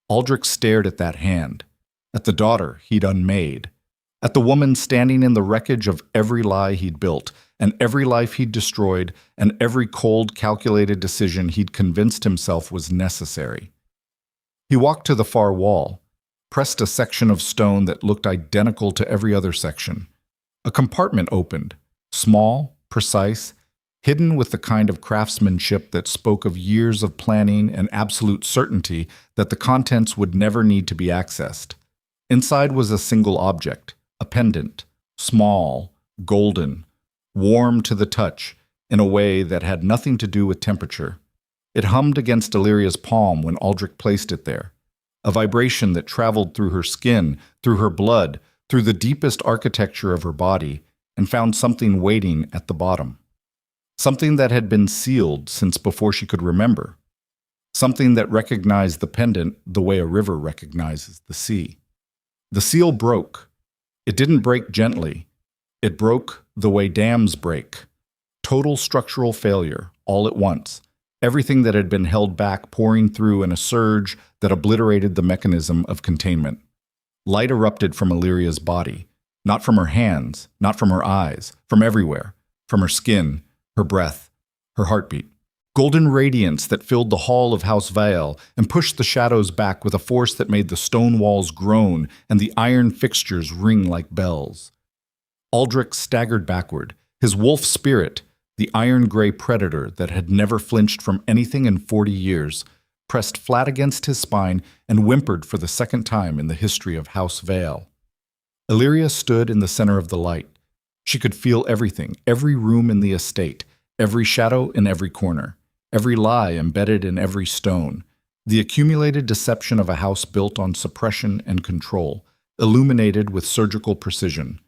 A: Aldrich stared at that hand, at the daughter he'd unmade, at the woman standing in the wreckage of every lie he'd built, and every life he'd destroyed, and every cold, calculated decision he'd convinced himself was necessary. He walked to the far wall, pressed a section of stone that looked identical to every other section. A compartment opened, small, precise, hidden with the kind of craftsmanship that spoke of years of planning and absolute certainty that the contents would never need to be accessed. Inside was a single object, a pendant, small, golden, warm to the touch in a way that had nothing to do with temperature. It hummed against Elyria's palm when Aldrich placed it there, a vibration that traveled through her skin, through her blood, through the deepest architecture of her body, and found something waiting at the bottom. Something that had been sealed since before she could remember. Something that recognized the pendant the way a river recognizes the sea. The seal broke. It didn't break gently. It broke the way dams break. Total structural failure, all at once. Everything that had been held back pouring through in a surge that obliterated the mechanism of containment. Light erupted from Elyria's body, not from her hands, not from her eyes, from everywhere, from her skin, her breath, her heartbeat. Golden radiance that filled the hall of House Vael and pushed the shadows back with a force that made the stone walls groan and the iron fixtures ring like bells. Aldrich staggered backward, his wolf spirit, the iron-gray predator that had never flinched from anything in 40 years, pressed flat against his spine and whimpered for the second time in the history of House Vael. Elyria stood in the center of the light. She could feel everything, every room in the estate, every shadow in every corner, every lie embedded in every stone, the accumulated deception of a house built on suppression and control, illuminated with surgical precision.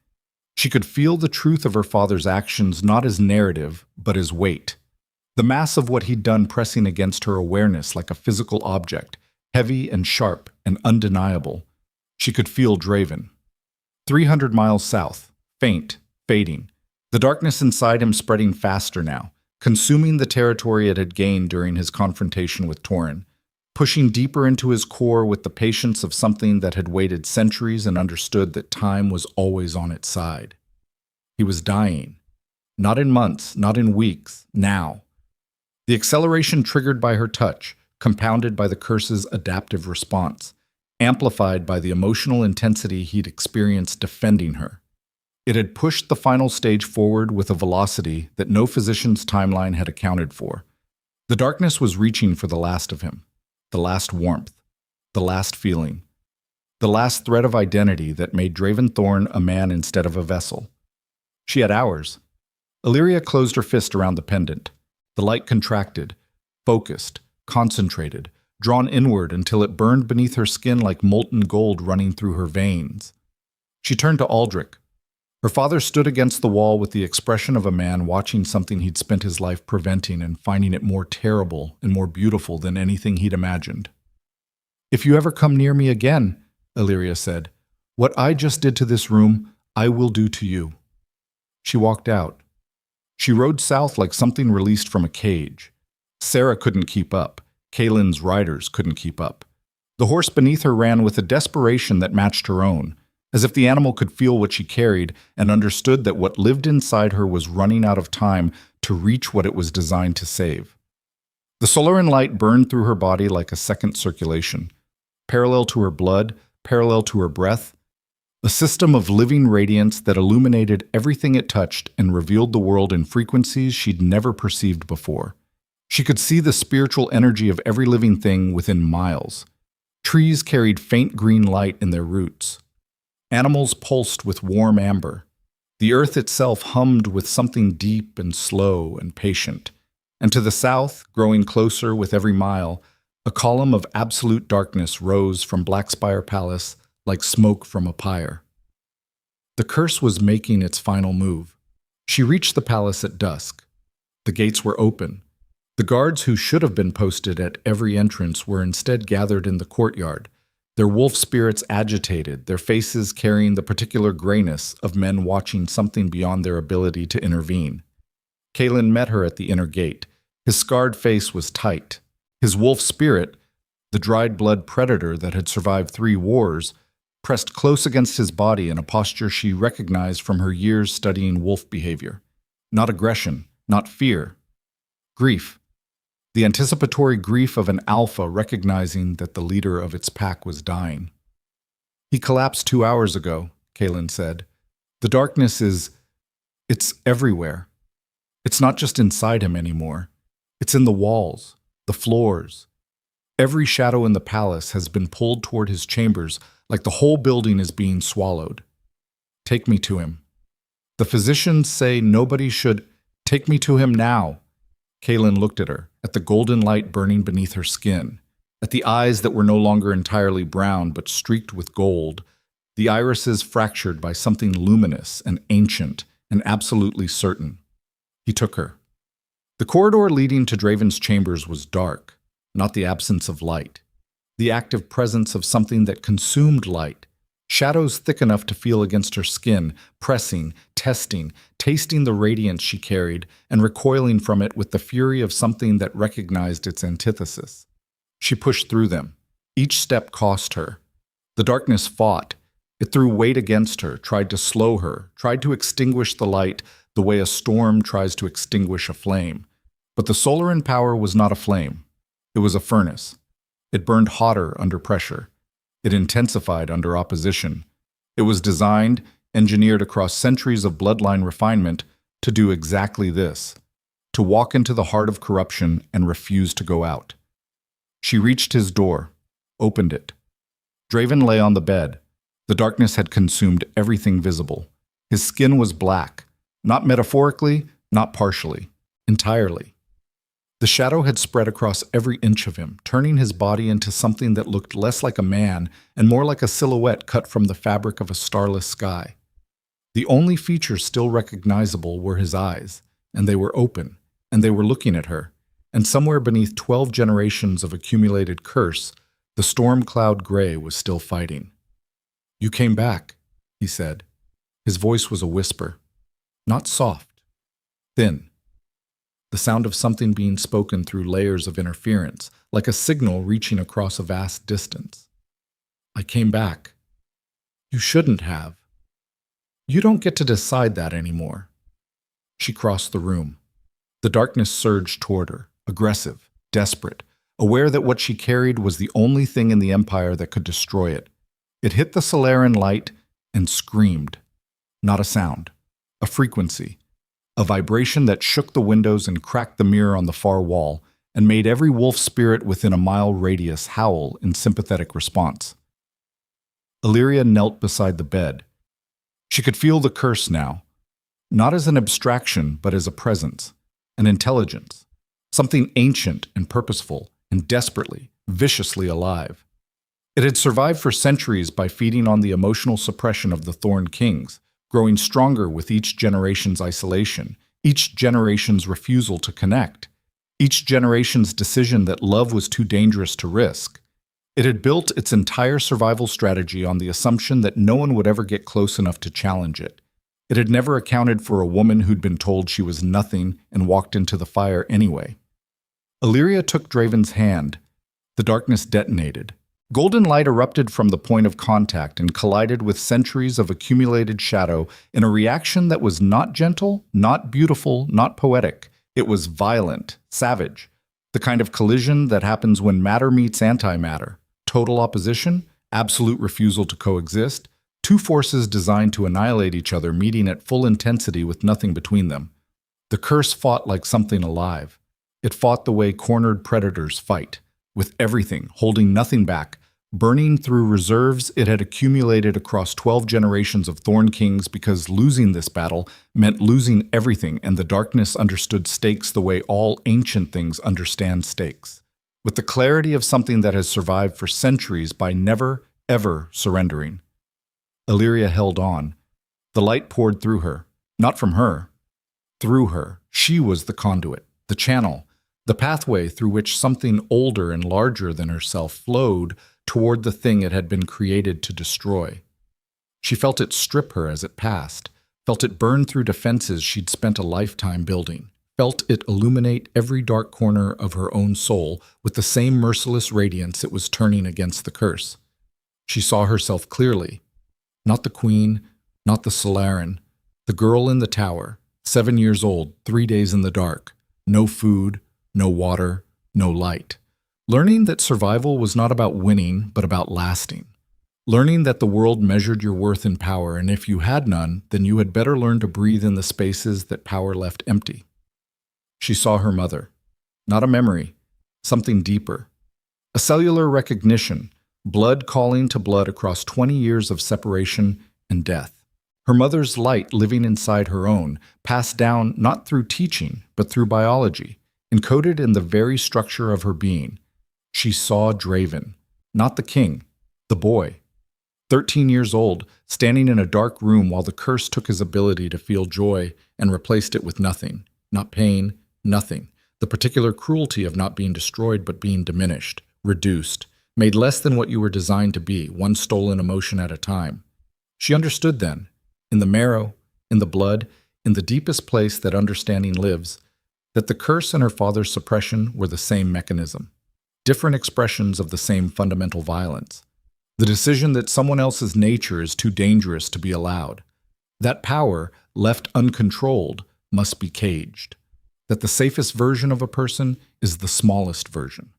A: She could feel the truth of her father's actions not as narrative, but as weight. The mass of what he'd done pressing against her awareness like a physical object, heavy and sharp and undeniable. She could feel Draven. 300 miles south, faint, fading. The darkness inside him spreading faster now, consuming the territory it had gained during his confrontation with Torin, pushing deeper into his core with the patience of something that had waited centuries and understood that time was always on its side. He was dying. Not in months, not in weeks, now. The acceleration triggered by her touch, compounded by the curse's adaptive response, amplified by the emotional intensity he'd experienced defending her. It had pushed the final stage forward with a velocity that no physician's timeline had accounted for. The darkness was reaching for the last of him, the last warmth, the last feeling, the last thread of identity that made Draven Thorn a man instead of a vessel. She had hours. Elyria closed her fist around the pendant. The light contracted, focused, concentrated, drawn inward until it burned beneath her skin like molten gold running through her veins. She turned to Aldrich. Her father stood against the wall with the expression of a man watching something he'd spent his life preventing and finding it more terrible and more beautiful than anything he'd imagined. "If you ever come near me again," Elyria said, "what I just did to this room, I will do to you." She walked out. She rode south like something released from a cage. Sarah couldn't keep up. Kaylin's riders couldn't keep up. The horse beneath her ran with a desperation that matched her own, as if the animal could feel what she carried and understood that what lived inside her was running out of time to reach what it was designed to save. The Solaran light burned through her body like a second circulation, parallel to her blood, parallel to her breath, a system of living radiance that illuminated everything it touched and revealed the world in frequencies she'd never perceived before. She could see the spiritual energy of every living thing within miles. Trees carried faint green light in their roots. Animals pulsed with warm amber. The earth itself hummed with something deep and slow and patient. And to the south, growing closer with every mile, a column of absolute darkness rose from Blackspire Palace like smoke from a pyre. The curse was making its final move. She reached the palace at dusk. The gates were open. The guards who should have been posted at every entrance were instead gathered in the courtyard, their wolf spirits agitated, their faces carrying the particular grayness of men watching something beyond their ability to intervene. Kalen met her at the inner gate. His scarred face was tight. His wolf spirit, the dried blood predator that had survived 3 wars, pressed close against his body in a posture she recognized from her years studying wolf behavior. Not aggression, not fear. Grief. The anticipatory grief of an alpha recognizing that the leader of its pack was dying. "He collapsed 2 hours ago," Kalen said. "The darkness it's everywhere. It's not just inside him anymore. It's in the walls, the floors. Every shadow in the palace has been pulled toward his chambers like the whole building is being swallowed. Take me to him. The physicians say nobody should. Take me to him now." Kalen looked at her, at the golden light burning beneath her skin, at the eyes that were no longer entirely brown but streaked with gold, the irises fractured by something luminous and ancient and absolutely certain. He took her. The corridor leading to Draven's chambers was dark, not the absence of light, the active presence of something that consumed light, shadows thick enough to feel against her skin, pressing, testing, tasting the radiance she carried, and recoiling from it with the fury of something that recognized its antithesis. She pushed through them. Each step cost her. The darkness fought. It threw weight against her, tried to slow her, tried to extinguish the light the way a storm tries to extinguish a flame. But the Solaran power was not a flame. It was a furnace. It burned hotter under pressure. It intensified under opposition. It was designed, engineered across centuries of bloodline refinement, to do exactly this, to walk into the heart of corruption and refuse to go out. She reached his door, opened it. Draven lay on the bed. The darkness had consumed everything visible. His skin was black, not metaphorically, not partially, entirely. The shadow had spread across every inch of him, turning his body into something that looked less like a man and more like a silhouette cut from the fabric of a starless sky. The only features still recognizable were his eyes, and they were open, and they were looking at her, and somewhere beneath 12 generations of accumulated curse, the storm cloud gray was still fighting. "You came back," he said. His voice was a whisper, not soft, thin. The sound of something being spoken through layers of interference, like a signal reaching across a vast distance. "I came back. You shouldn't have. You don't get to decide that anymore." She crossed the room. The darkness surged toward her, aggressive, desperate, aware that what she carried was the only thing in the Empire that could destroy it. It hit the Solaran light and screamed. Not a sound, a frequency. A vibration that shook the windows and cracked the mirror on the far wall and made every wolf spirit within a mile radius howl in sympathetic response. Elyria knelt beside the bed. She could feel the curse now, not as an abstraction but as a presence, an intelligence, something ancient and purposeful and desperately, viciously alive. It had survived for centuries by feeding on the emotional suppression of the Thorn Kings, growing stronger with each generation's isolation, each generation's refusal to connect, each generation's decision that love was too dangerous to risk. It had built its entire survival strategy on the assumption that no one would ever get close enough to challenge it. It had never accounted for a woman who'd been told she was nothing and walked into the fire anyway. Elyria took Draven's hand. The darkness detonated. Golden light erupted from the point of contact and collided with centuries of accumulated shadow in a reaction that was not gentle, not beautiful, not poetic. It was violent, savage. The kind of collision that happens when matter meets antimatter. Total opposition, absolute refusal to coexist, two forces designed to annihilate each other meeting at full intensity with nothing between them. The curse fought like something alive. It fought the way cornered predators fight, with everything, holding nothing back, Burning through reserves it had accumulated across 12 generations of Thorn Kings, because losing this battle meant losing everything, and the darkness understood stakes the way all ancient things understand stakes, with the clarity of something that has survived for centuries by never, ever surrendering. Elyria held on. The light poured through her, not from her, through her. She was the conduit, the channel, the pathway through which something older and larger than herself flowed toward the thing it had been created to destroy. She felt it strip her as it passed, felt it burn through defenses she'd spent a lifetime building, felt it illuminate every dark corner of her own soul with the same merciless radiance it was turning against the curse. She saw herself clearly. Not the queen, not the Solaran, the girl in the tower, 7 years old, 3 days in the dark, no food, no water, no light. Learning that survival was not about winning, but about lasting. Learning that the world measured your worth in power, and if you had none, then you had better learn to breathe in the spaces that power left empty. She saw her mother. Not a memory, something deeper. A cellular recognition, blood calling to blood across 20 years of separation and death. Her mother's light living inside her own, passed down not through teaching, but through biology, encoded in the very structure of her being. She saw Draven, not the king, the boy. 13 years old, standing in a dark room while the curse took his ability to feel joy and replaced it with nothing. Not pain, nothing. The particular cruelty of not being destroyed but being diminished, reduced, made less than what you were designed to be, one stolen emotion at a time. She understood then, in the marrow, in the blood, in the deepest place that understanding lives, that the curse and her father's suppression were the same mechanism, different expressions of the same fundamental violence. The decision that someone else's nature is too dangerous to be allowed. That power, left uncontrolled, must be caged. That the safest version of a person is the smallest version.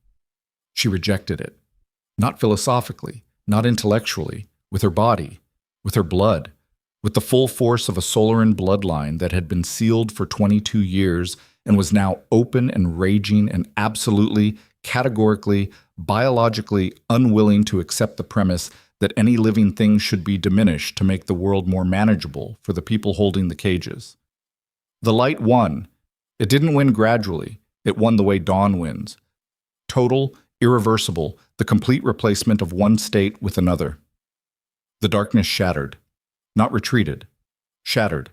A: She rejected it. Not philosophically, not intellectually, with her body, with her blood, with the full force of a Solaran bloodline that had been sealed for 22 years and was now open and raging and absolutely, categorically, biologically unwilling to accept the premise that any living thing should be diminished to make the world more manageable for the people holding the cages. The light won. It didn't win gradually. It won the way dawn wins. Total, irreversible, the complete replacement of one state with another. The darkness shattered. Not retreated. Shattered.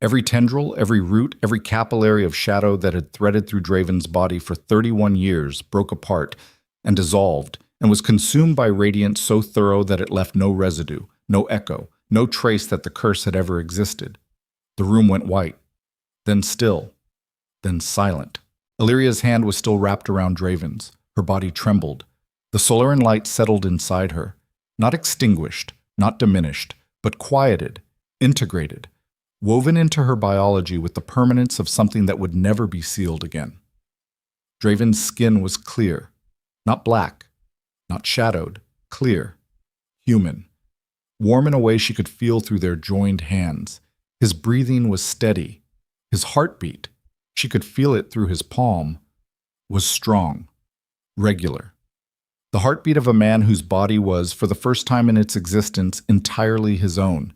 A: Every tendril, every root, every capillary of shadow that had threaded through Draven's body for 31 years broke apart and dissolved and was consumed by radiance so thorough that it left no residue, no echo, no trace that the curse had ever existed. The room went white, then still, then silent. Elyria's hand was still wrapped around Draven's. Her body trembled. The Solaran light settled inside her, not extinguished, not diminished, but quieted, integrated, woven into her biology with the permanence of something that would never be sealed again. Draven's skin was clear, not black, not shadowed, clear, human, warm in a way she could feel through their joined hands. His breathing was steady. His heartbeat, she could feel it through his palm, was strong, regular. The heartbeat of a man whose body was, for the first time in its existence, entirely his own.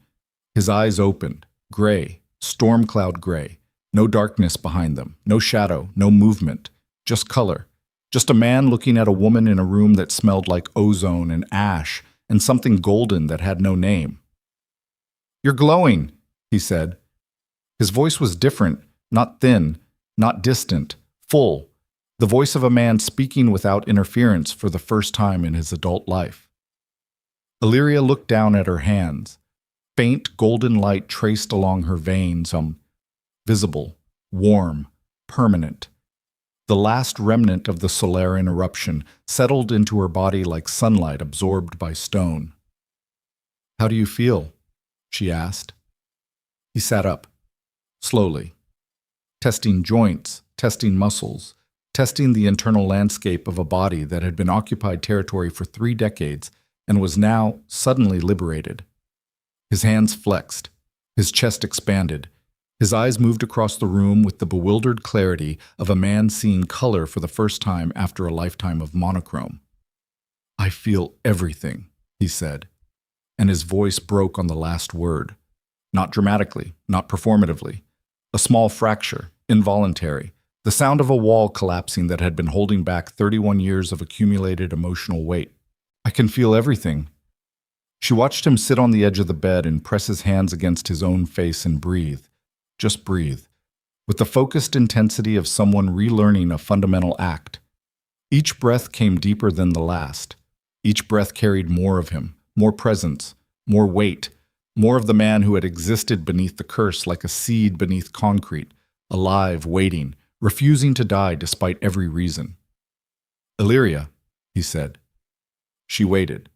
A: His eyes opened, gray, storm cloud gray, no darkness behind them, no shadow, no movement, just color. Just a man looking at a woman in a room that smelled like ozone and ash and something golden that had no name. "You're glowing," he said. His voice was different, not thin, not distant, full, the voice of a man speaking without interference for the first time in his adult life. Elyria looked down at her hands. Faint golden light traced along her veins, visible, warm, permanent. The last remnant of the Solaran eruption settled into her body like sunlight absorbed by stone. "How do you feel?" she asked. He sat up, slowly, testing joints, testing muscles, testing the internal landscape of a body that had been occupied territory for 3 decades and was now suddenly liberated. His hands flexed, his chest expanded, his eyes moved across the room with the bewildered clarity of a man seeing color for the first time after a lifetime of monochrome. I feel everything, he said, and his voice broke on the last word. Not dramatically, not performatively. A small fracture, involuntary, the sound of a wall collapsing that had been holding back 31 years of accumulated emotional weight. I can feel everything. She watched him sit on the edge of the bed and press his hands against his own face and breathe. Just breathe. With the focused intensity of someone relearning a fundamental act. Each breath came deeper than the last. Each breath carried more of him, more presence, more weight, more of the man who had existed beneath the curse like a seed beneath concrete, alive, waiting, refusing to die despite every reason. Elyria, he said. She waited.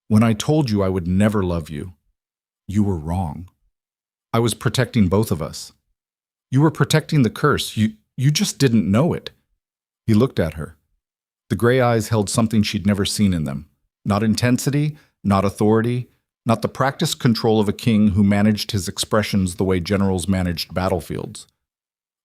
A: When I told you I would never love you, you were wrong. I was protecting both of us. You were protecting the curse. You just didn't know it. He looked at her. The gray eyes held something she'd never seen in them. Not intensity, not authority, not the practiced control of a king who managed his expressions the way generals managed battlefields.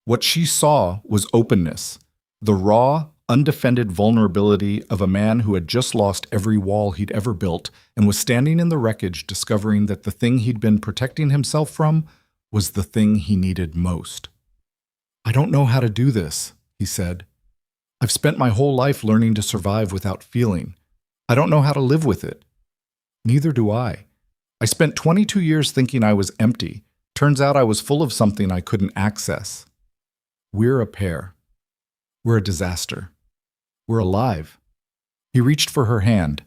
A: What she saw was openness, the raw, undefended vulnerability of a man who had just lost every wall he'd ever built and was standing in the wreckage discovering that the thing he'd been protecting himself from was the thing he needed most. I don't know how to do this, he said. I've spent my whole life learning to survive without feeling. I don't know how to live with it. Neither do I. I spent 22 years thinking I was empty. Turns out I was full of something I couldn't access. We're a pair. We're a disaster. We're alive. He reached for her hand.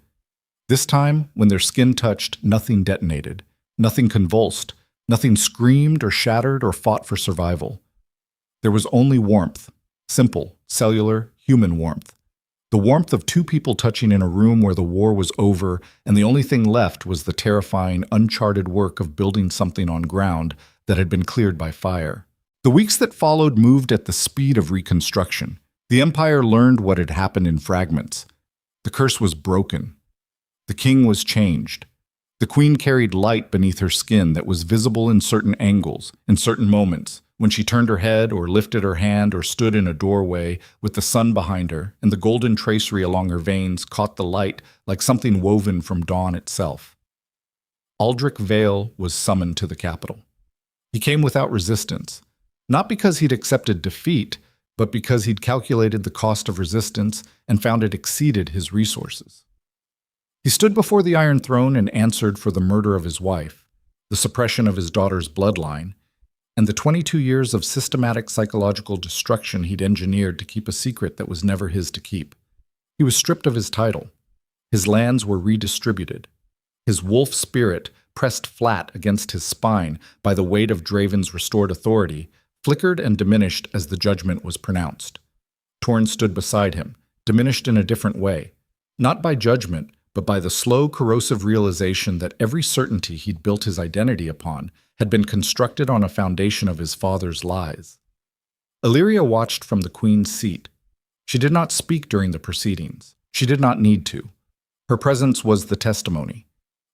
A: This time, when their skin touched, nothing detonated, nothing convulsed, nothing screamed or shattered or fought for survival. There was only warmth, simple, cellular, human warmth. The warmth of two people touching in a room where the war was over and the only thing left was the terrifying, uncharted work of building something on ground that had been cleared by fire. The weeks that followed moved at the speed of reconstruction. The empire learned what had happened in fragments. The curse was broken. The king was changed. The queen carried light beneath her skin that was visible in certain angles, in certain moments, when she turned her head or lifted her hand or stood in a doorway with the sun behind her and the golden tracery along her veins caught the light like something woven from dawn itself. Aldrich Vale was summoned to the capital. He came without resistance, not because he'd accepted defeat, but because he'd calculated the cost of resistance and found it exceeded his resources. He stood before the Iron Throne and answered for the murder of his wife, the suppression of his daughter's bloodline, and the 22 years of systematic psychological destruction he'd engineered to keep a secret that was never his to keep. He was stripped of his title. His lands were redistributed. His wolf spirit, pressed flat against his spine by the weight of Draven's restored authority, flickered and diminished as the judgment was pronounced. Torn stood beside him, diminished in a different way, not by judgment, but by the slow, corrosive realization that every certainty he'd built his identity upon had been constructed on a foundation of his father's lies. Elyria watched from the queen's seat. She did not speak during the proceedings. She did not need to. Her presence was the testimony,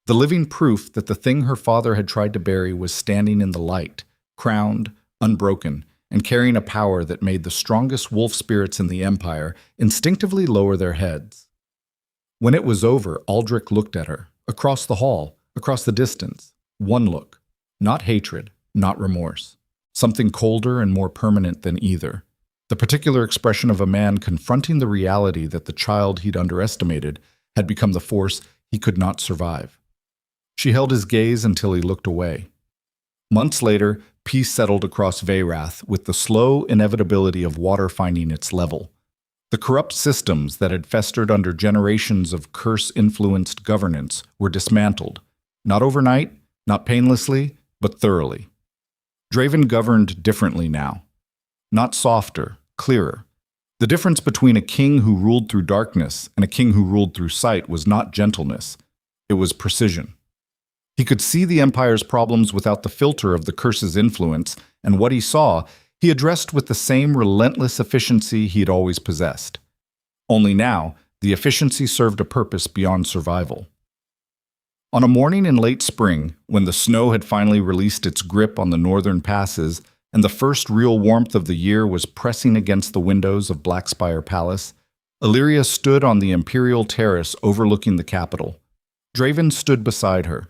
A: the living proof that the thing her father had tried to bury was standing in the light, crowned, unbroken, and carrying a power that made the strongest wolf spirits in the empire instinctively lower their heads. When it was over, Aldrich looked at her, across the hall, across the distance. One look. Not hatred, not remorse. Something colder and more permanent than either. The particular expression of a man confronting the reality that the child he'd underestimated had become the force he could not survive. She held his gaze until he looked away. Months later, peace settled across Veyrath with the slow inevitability of water finding its level. The corrupt systems that had festered under generations of curse-influenced governance were dismantled, not overnight, not painlessly, but thoroughly. Draven governed differently now. Not softer, clearer. The difference between a king who ruled through darkness and a king who ruled through sight was not gentleness, it was precision. He could see the empire's problems without the filter of the curse's influence, and what he saw, he addressed with the same relentless efficiency he'd always possessed. Only now, the efficiency served a purpose beyond survival. On a morning in late spring, when the snow had finally released its grip on the northern passes and the first real warmth of the year was pressing against the windows of Blackspire Palace, Elyria stood on the imperial terrace overlooking the capital. Draven stood beside her.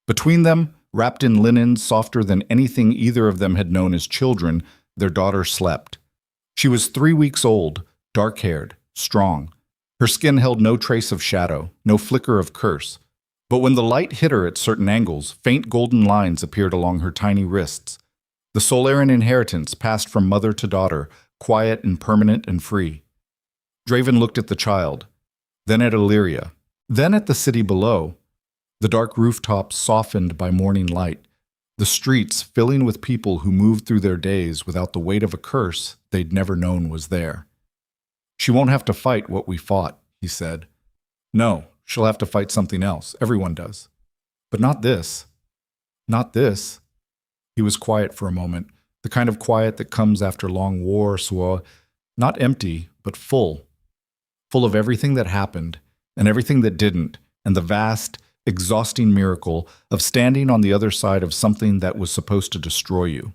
A: Between them, wrapped in linens softer than anything either of them had known as children, their daughter slept. She was 3 weeks old, dark-haired, strong. Her skin held no trace of shadow, no flicker of curse. But when the light hit her at certain angles, faint golden lines appeared along her tiny wrists. The Solarian inheritance passed from mother to daughter, quiet and permanent and free. Draven looked at the child, then at Elyria, then at the city below. The dark rooftops softened by morning light, the streets filling with people who moved through their days without the weight of a curse they'd never known was there. "She won't have to fight what we fought," he said. "No, she'll have to fight something else. Everyone does. But not this. Not this." He was quiet for a moment, the kind of quiet that comes after long war, so not empty, but full. Full of everything that happened, and everything that didn't, and the vast, exhausting miracle of standing on the other side of something that was supposed to destroy you.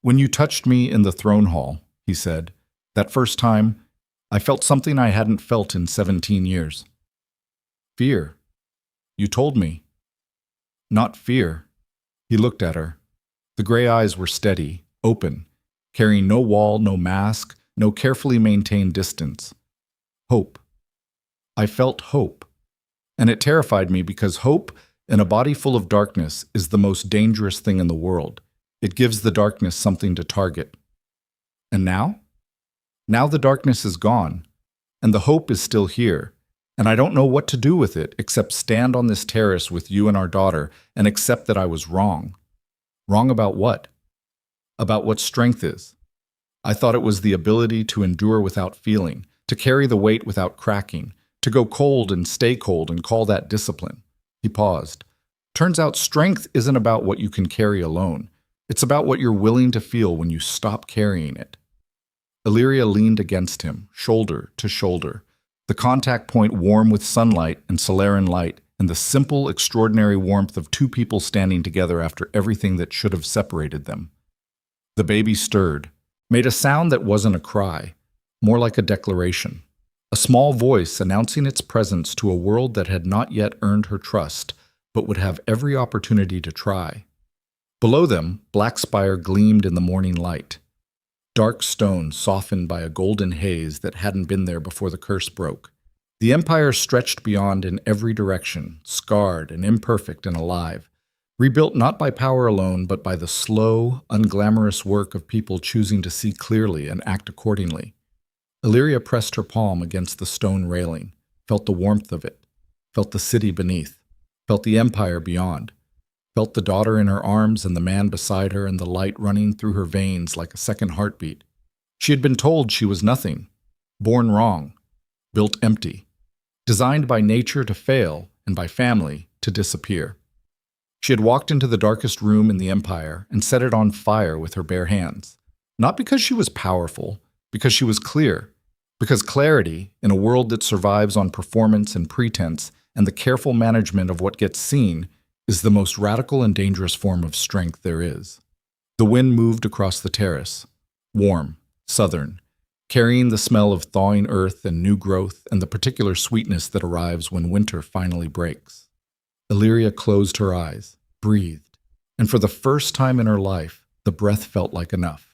A: "When you touched me in the throne hall," he said, "that first time, I felt something I hadn't felt in 17 years. Fear. You told me. Not fear." He looked at her. The gray eyes were steady, open, carrying no wall, no mask, no carefully maintained distance. Hope. I felt hope. And it terrified me because hope in a body full of darkness is the most dangerous thing in the world. It gives the darkness something to target. And now? Now the darkness is gone, and the hope is still here, and I don't know what to do with it except stand on this terrace with you and our daughter and accept that I was wrong. Wrong about what? About what strength is. I thought it was the ability to endure without feeling, to carry the weight without cracking, to go cold and stay cold and call that discipline. He paused. Turns out strength isn't about what you can carry alone. It's about what you're willing to feel when you stop carrying it. Elyria leaned against him, shoulder to shoulder, the contact point warm with sunlight and Solarian light, and the simple, extraordinary warmth of two people standing together after everything that should have separated them. The baby stirred, made a sound that wasn't a cry, more like a declaration. A small voice announcing its presence to a world that had not yet earned her trust, but would have every opportunity to try. Below them, Black Spire gleamed in the morning light. Dark stone softened by a golden haze that hadn't been there before the curse broke. The Empire stretched beyond in every direction, scarred and imperfect and alive, rebuilt not by power alone, but by the slow, unglamorous work of people choosing to see clearly and act accordingly. Elyria pressed her palm against the stone railing, felt the warmth of it, felt the city beneath, felt the Empire beyond, felt the daughter in her arms and the man beside her and the light running through her veins like a second heartbeat. She had been told she was nothing, born wrong, built empty, designed by nature to fail and by family to disappear. She had walked into the darkest room in the Empire and set it on fire with her bare hands, not because she was powerful, because she was clear, because clarity, in a world that survives on performance and pretense and the careful management of what gets seen, is the most radical and dangerous form of strength there is. The wind moved across the terrace, warm, southern, carrying the smell of thawing earth and new growth and the particular sweetness that arrives when winter finally breaks. Elyria closed her eyes, breathed, and for the first time in her life, the breath felt like enough.